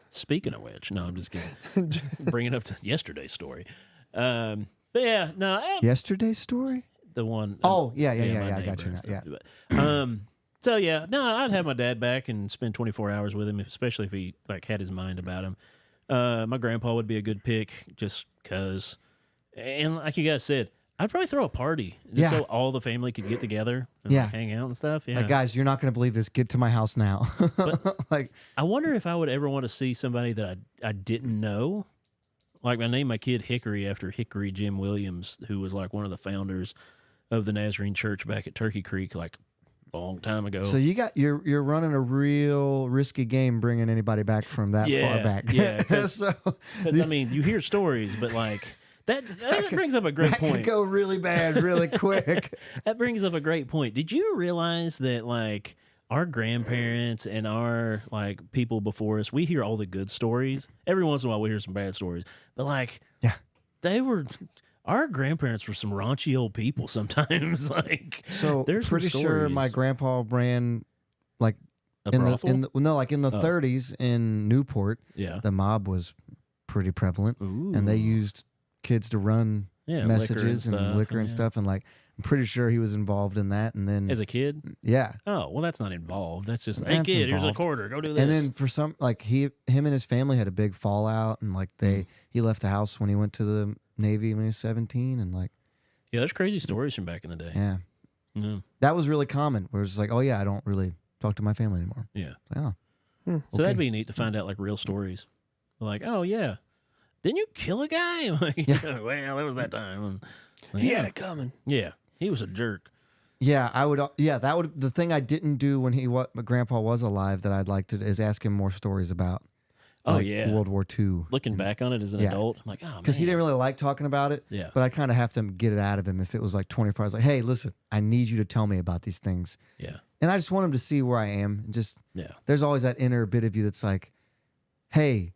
Speaking of which, no, I'm just kidding. Bringing up to yesterday's story. But yeah, no, Yesterday's story? the one. Oh, yeah, my I got you neighbor now. and Yeah. stuff. But, so yeah, no, I'd have my dad back and spend 24 hours with him, especially if he like had his mind about him. My grandpa would be a good pick just because, and like you guys said, I'd probably throw a party just Yeah. so all the family could get together and Yeah. like, hang out and stuff. Yeah, Like, guys, you're not going to believe this. Get to my house now. Like, I wonder if I would ever want to see somebody that I didn't know. Like, I named my kid Hickory after Hickory Jim Williams, who was like one of the founders of the Nazarene Church back at Turkey Creek, like a long time ago. so you're running a real risky game bringing anybody back from that far back. Yeah, 'cause So I mean, you hear stories, but like that brings up a great that point. could go really bad really quick. That brings up a great point. Did you realize that like our grandparents and our like people before us, we hear all the good stories. Every once in a while we hear some bad stories. But like Yeah. our grandparents were some raunchy old people sometimes. Like So there's some pretty sure stories. my grandpa ran like a in brothel? the 30s in Newport. yeah. The mob was pretty prevalent, Ooh. and they used kids to run yeah, messages liquor and liquor and yeah. stuff, and like I'm pretty sure he was involved in that. And then As a kid? yeah, Oh, well that's not involved. That's just hey That's kid, here's a involved. quarter, go do this. and then for some like him and his family had a big fallout, and like he left the house when he went to the Navy when he was 17, and like yeah, there's crazy stories from back in the day. yeah, Yeah. that was really common. Where it's like, oh yeah, I don't really talk to my family anymore. Yeah. Yeah, So Okay. that'd be neat to find out like real stories. Like, oh yeah, didn't you kill a guy? Like, Yeah. well, that was that time. Like, He yeah. had it coming. Yeah, he was a jerk. yeah, I would. Yeah, that would. The thing I didn't do when my grandpa was alive that I'd like to is ask him more stories about. Oh like, yeah. World War II. Looking back on it as an Yeah. adult, I'm like, oh man, Because he didn't really like talking about it. Yeah. But I kind of have to get it out of him if it was like 24 hours. Like, hey, listen, I need you to tell me about these things. Yeah. And I just want him to see where I am. And just, Yeah. there's always that inner bit of you that's like, hey,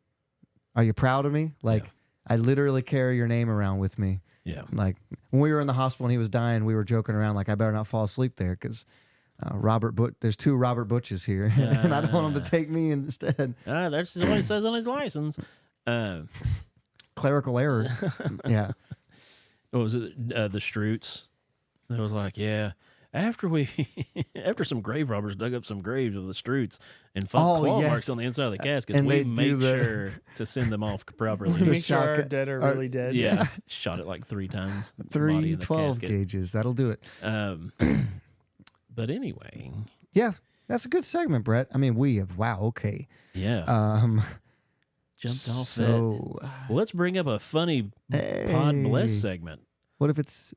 are you proud of me? Like, I literally carry your name around with me. Yeah. Like when we were in the hospital and he was dying, we were joking around like I better not fall asleep there because there's 2 Robert Butches here, and I don't want him to take me instead. That's what it says on his license. Clerical error. Yeah. What was it? The Stroots. It was like, yeah. After some grave robbers dug up some graves of the Stroots and found claw marks on the inside of the caskets, and we make sure to send them off properly. Make sure our dead are really dead. Yeah. Shot it like 3 times. 3 12 gauges. That'll do it. But anyway. Yeah. That's a good segment, Brett. I mean, okay. Yeah. Jumped off that. Well, let's bring up a funny Podbless segment. What if it's...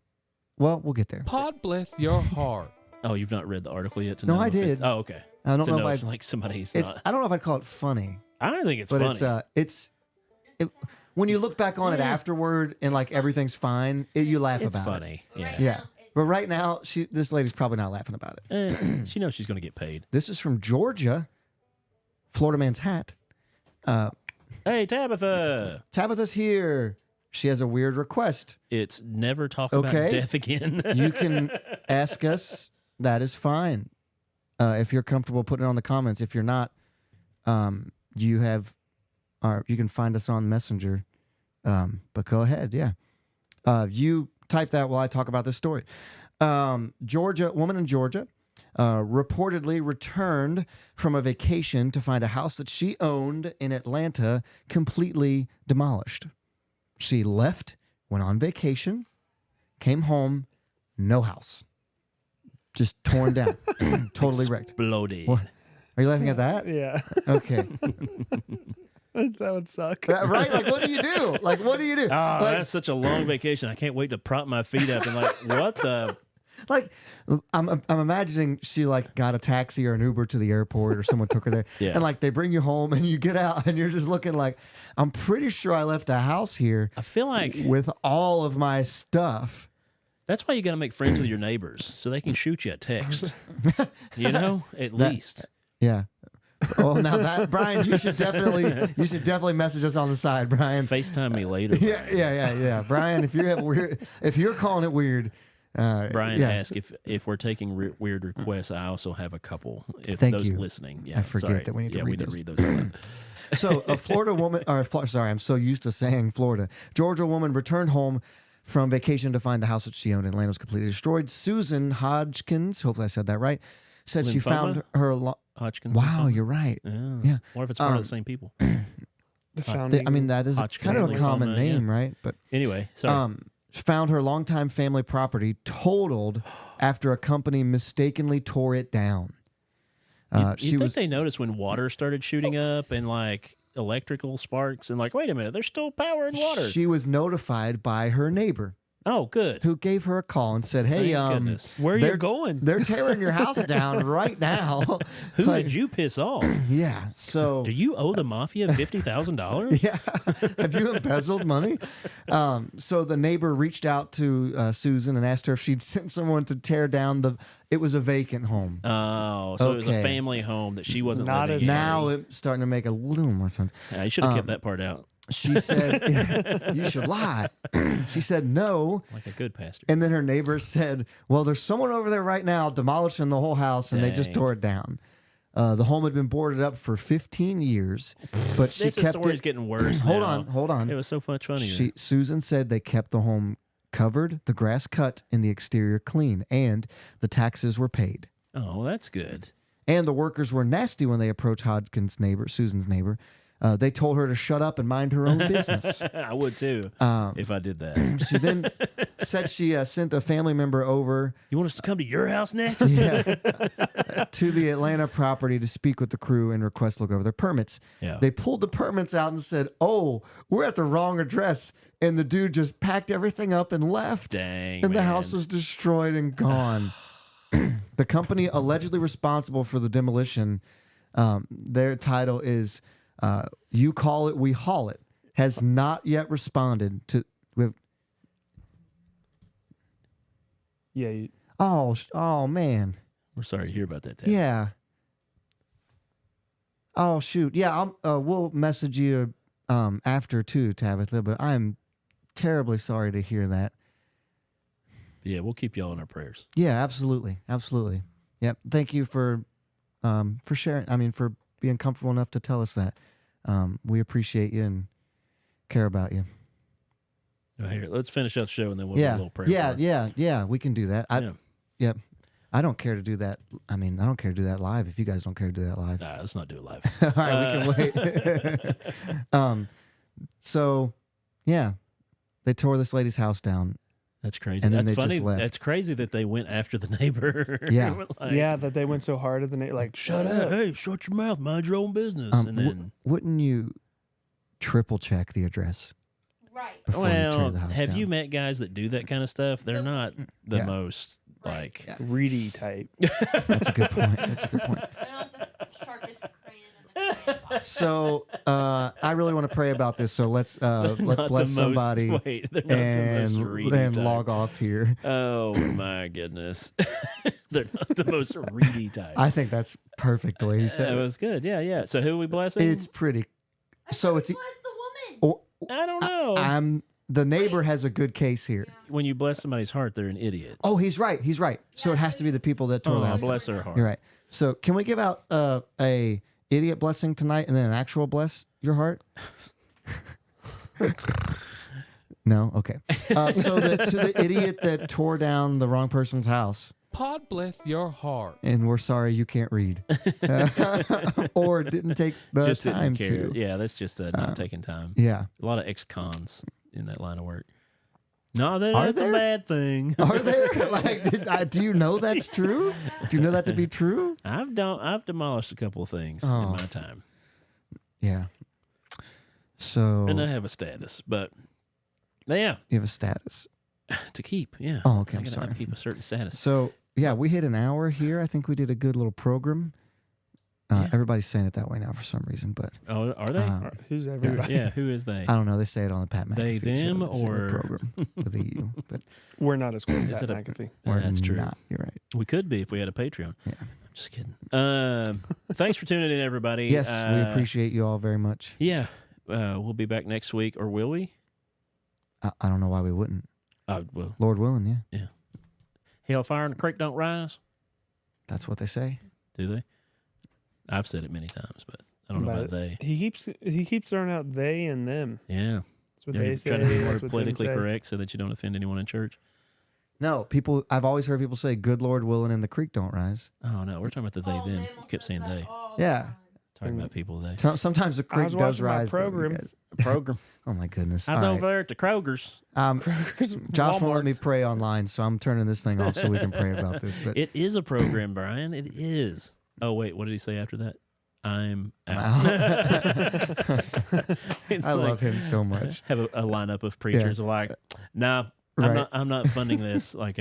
Well, we'll get there. Podbless your heart. Oh, you've not read the article yet? No, I did. Oh, okay. I don't know if like somebody's not. I don't know if I'd call it funny. I think it's funny. But it's when you look back on it afterward and like everything's fine, you laugh about it. It's funny. Yeah. Yeah. But right now, this lady's probably not laughing about it. She knows she's going to get paid. This is from Georgia. Florida man's hat. Hey, Tabitha. Tabitha's here. She has a weird request. It's never talk about death again. You can ask us. That is fine. If you're comfortable putting it on the comments. If you're not, you can find us on Messenger. But go ahead. Yeah. You type that while I talk about this story. Woman in Georgia reportedly returned from a vacation to find a house that she owned in Atlanta completely demolished. She left, went on vacation, came home, no house. Just torn down. Totally wrecked. Exploded. What? Are you laughing at that? Yeah. Okay. That would suck. Right? Like, what do you do? Oh, that's such a long vacation. I can't wait to prop my feet up and like, what the... Like, I'm imagining she like got a taxi or an Uber to the airport or someone took her there. Yeah. And like they bring you home and you get out and you're just looking like, I'm pretty sure I left a house here. I feel like with all of my stuff. That's why you got to make friends with your neighbors so they can shoot you a text. At least. Yeah. Oh, now that Brian, you should definitely message us on the side, Brian. FaceTime me later. Yeah. Brian, if you're calling it weird. Brian asked if we're taking weird requests. I also have a couple. If Thank those you. listening, I forget that we need to read those. Read those. So a Florida woman, I'm so used to saying Florida. Georgia woman returned home from vacation to find the house that she owned in Atlanta was completely destroyed. Susan Hodgkins, hopefully I said that right, said she found her. Hodgkins. Wow, you're right. Yeah. What if it's part of the same people? That is kind of a common name, right? But anyway, sorry. Found her longtime family property totaled after a company mistakenly tore it down. You think they noticed when water started shooting up and like electrical sparks and like, wait a minute, there's still power in water. She was notified by her neighbor. Oh, good. Who gave her a call and said, "Hey, where are you going? They're tearing your house down right now." Who did you piss off? Yeah. So, do you owe the mafia $50,000? Yeah. Have you embezzled money? So the neighbor reached out to Susan and asked her if she'd sent someone to tear down It was a vacant home. Oh, so it was a family home that she wasn't living in. Now it's starting to make a little more sense. Yeah, you should have kept that part out. She said, "You should lie." She said, "No." Like a good pastor. And then her neighbor said, "Well, there's someone over there right now demolishing the whole house, and they just tore it down." The home had been boarded up for 15 years, but she kept it. This story's getting worse. Hold on. It was so much funnier. Susan said they kept the home covered, the grass cut, and the exterior clean, and the taxes were paid. Oh, that's good. And the workers were nasty when they approached Hodgkins' neighbor, Susan's neighbor. They told her to shut up and mind her own business. I would too if I did that. She then said she sent a family member over. You want us to come to your house next? Yeah, to the Atlanta property to speak with the crew and request look over their permits. Yeah. They pulled the permits out and said, "Oh, we're at the wrong address." And the dude just packed everything up and left. Dang, and the house was destroyed and gone. The company allegedly responsible for the demolition, their title is... "You call it, we haul it," has not yet responded to. Yeah. Oh man. We're sorry to hear about that. Ted. Yeah. Oh shoot. Yeah. We'll message you after too, Tabitha, but I'm terribly sorry to hear that. Yeah, we'll keep y'all in our prayers. Yeah, absolutely. Absolutely. Yep. Thank you for sharing. I mean, for being comfortable enough to tell us that. We appreciate you and care about you. Oh, here, let's finish up the show and then we'll do a little prayer. Yeah. We can do that. Yeah. Yep. I don't care to do that. I mean, I don't care to do that live if you guys don't care to do that live. Nah, let's not do it live. All right, we can wait. So, yeah, they tore this lady's house down. That's crazy. And then That's they funny. just left. That's crazy that they went after the neighbor. Yeah. Yeah, that they went so hard at the like, shut up. Hey, shut your mouth. Mind your own business. And then, Wouldn't you triple check the address Right. before you tear well, the house have down? you met guys that do that kind of stuff? They're not the Yeah. most Right. like. Reedy type. That's a good point. That's a good point. I don't have the sharpest crayon in the crayon box. So I really want to pray about this. So let's not the bless most- somebody Wait, they're not the most and reedy then type. log off here. Oh my goodness, they're not the most reedy type. I think that's perfect the way he said That it. was good. Yeah, yeah. So who are we blessing? It's pretty. So it's. Bless the woman. Oh, I don't know. the neighbor has a good case here. When you bless somebody's heart, they're an idiot. Oh, he's right. He's right. So it has to be the people that tore the Oh, house down. bless their heart. You're right. So can we give out a idiot blessing tonight and then an actual bless your heart? No? Okay. So to the idiot that tore down the wrong person's house, Podbless your heart. and we're sorry you can't read. Or didn't take the Just didn't time care. to. Yeah, that's just not taking time. Yeah. A lot of ex-cons in that line of work. No, that's Are a there? bad thing. Are there? Like, do you know that's true? Do you know that to be true? I've demolished a couple of things in Oh. my time, Yeah. So and I have a status. But yeah, you have a status. to keep. Yeah. Oh, okay. I I'm gotta sorry. keep a certain status. So yeah, we hit an hour here. I think we did a good little program. Yeah. Everybody's saying it that way now for some reason, but Oh, are they? Who's everybody? Yeah. Who is they? I don't know. They say it on the Pat McAfee They, them, show. They say the or- program with a U, but We're not as cool as Is that, it a- McAfee. we're That's true. not. You're right. We could be if we had a Patreon. Yeah. I'm just kidding. Thanks for tuning in, everybody. Yes, we appreciate you all very much. Yeah. We'll be back next week, or will we? I don't know why we wouldn't. Well, Lord willing, yeah. hellfire in the creek don't rise. That's what they say. Do they? I've said it many times, but I don't know about they. He keeps throwing out they and them. Yeah. That's what You're they say. trying to be more That's what them politically say. correct so that you don't offend anyone in church. No, people. I've always heard people say, "Good Lord willing, and the creek don't rise." Oh, no. We're talking about the they, Oh, them. man, You kept saying they. Yeah. Talking about people, they. Sometimes the creek was does watching my rise. though, you program. guys. Program. Oh my goodness! I was All over right. there at the Kroger's. Josh won't let me Walmart's. pray online, so I'm turning this thing off so we can pray about this. But It is a program, Brian. It is. Oh, wait. What did he say after that? I'm out. It's I like- love him so much. Have a lineup of preachers like, nah, Right. I'm not funding this. Like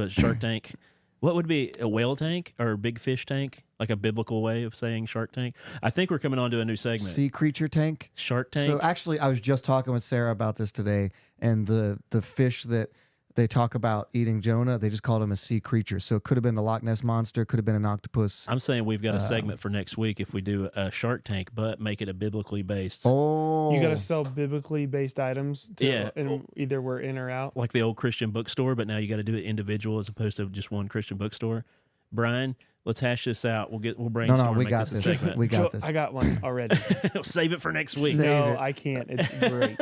Shark Tank. What would be a whale tank or a big fish tank? Like a biblical way of saying Shark Tank. I think we're coming on to a new segment. Sea creature tank. Shark Tank. So actually, I was just talking with Sarah about this today, and the fish that they talk about eating Jonah, they just called him a sea creature. So it could have been the Loch Ness monster, could have been an octopus. I'm saying we've got a segment for next week if we do a Shark Tank, but make it a biblically based. Oh, You got to sell biblically based items. Yeah. And either we're in or out. Like the old Christian bookstore, but now you got to do it individual as opposed to just one Christian bookstore. Brian, let's hash this out. We'll brainstorm. no, we make got a this. segment. We got Joe, this. I got one already. Save it for next week. Save No, it. I can't. It's great.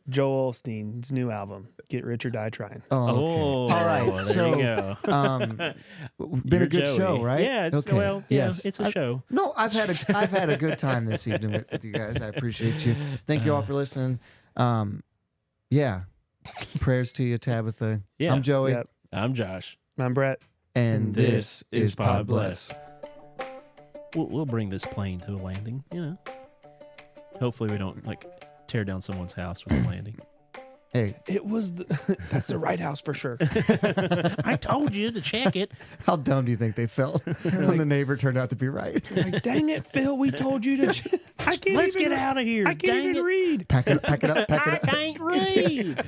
Joel Osteen's new album, Get Rich or Die Trying. Oh, okay. Oh, All right. there So, you go. been You're a good Joey. show, right? Yeah, it's okay. well, yeah, yes. it's a show. No, I've had a good time this evening with you guys. I appreciate you. Thank you all for listening. Yeah. Prayers to you, Tabitha. Yeah. I'm Joey, Yep. I'm Josh. I'm Brett. and this is Pod Podbless. We'll bring this plane to a landing, you know. Hopefully we don't like tear down someone's house with a landing. Hey, It was that's the right house for sure. I told you to check it. how dumb do you think they felt when the neighbor turned out to be right? Like, dang it, Phil, we told you to. I can't Let's even, get out of here. I can't Dang even it. read. Pack it up, pack it up, pack I it up. can't read.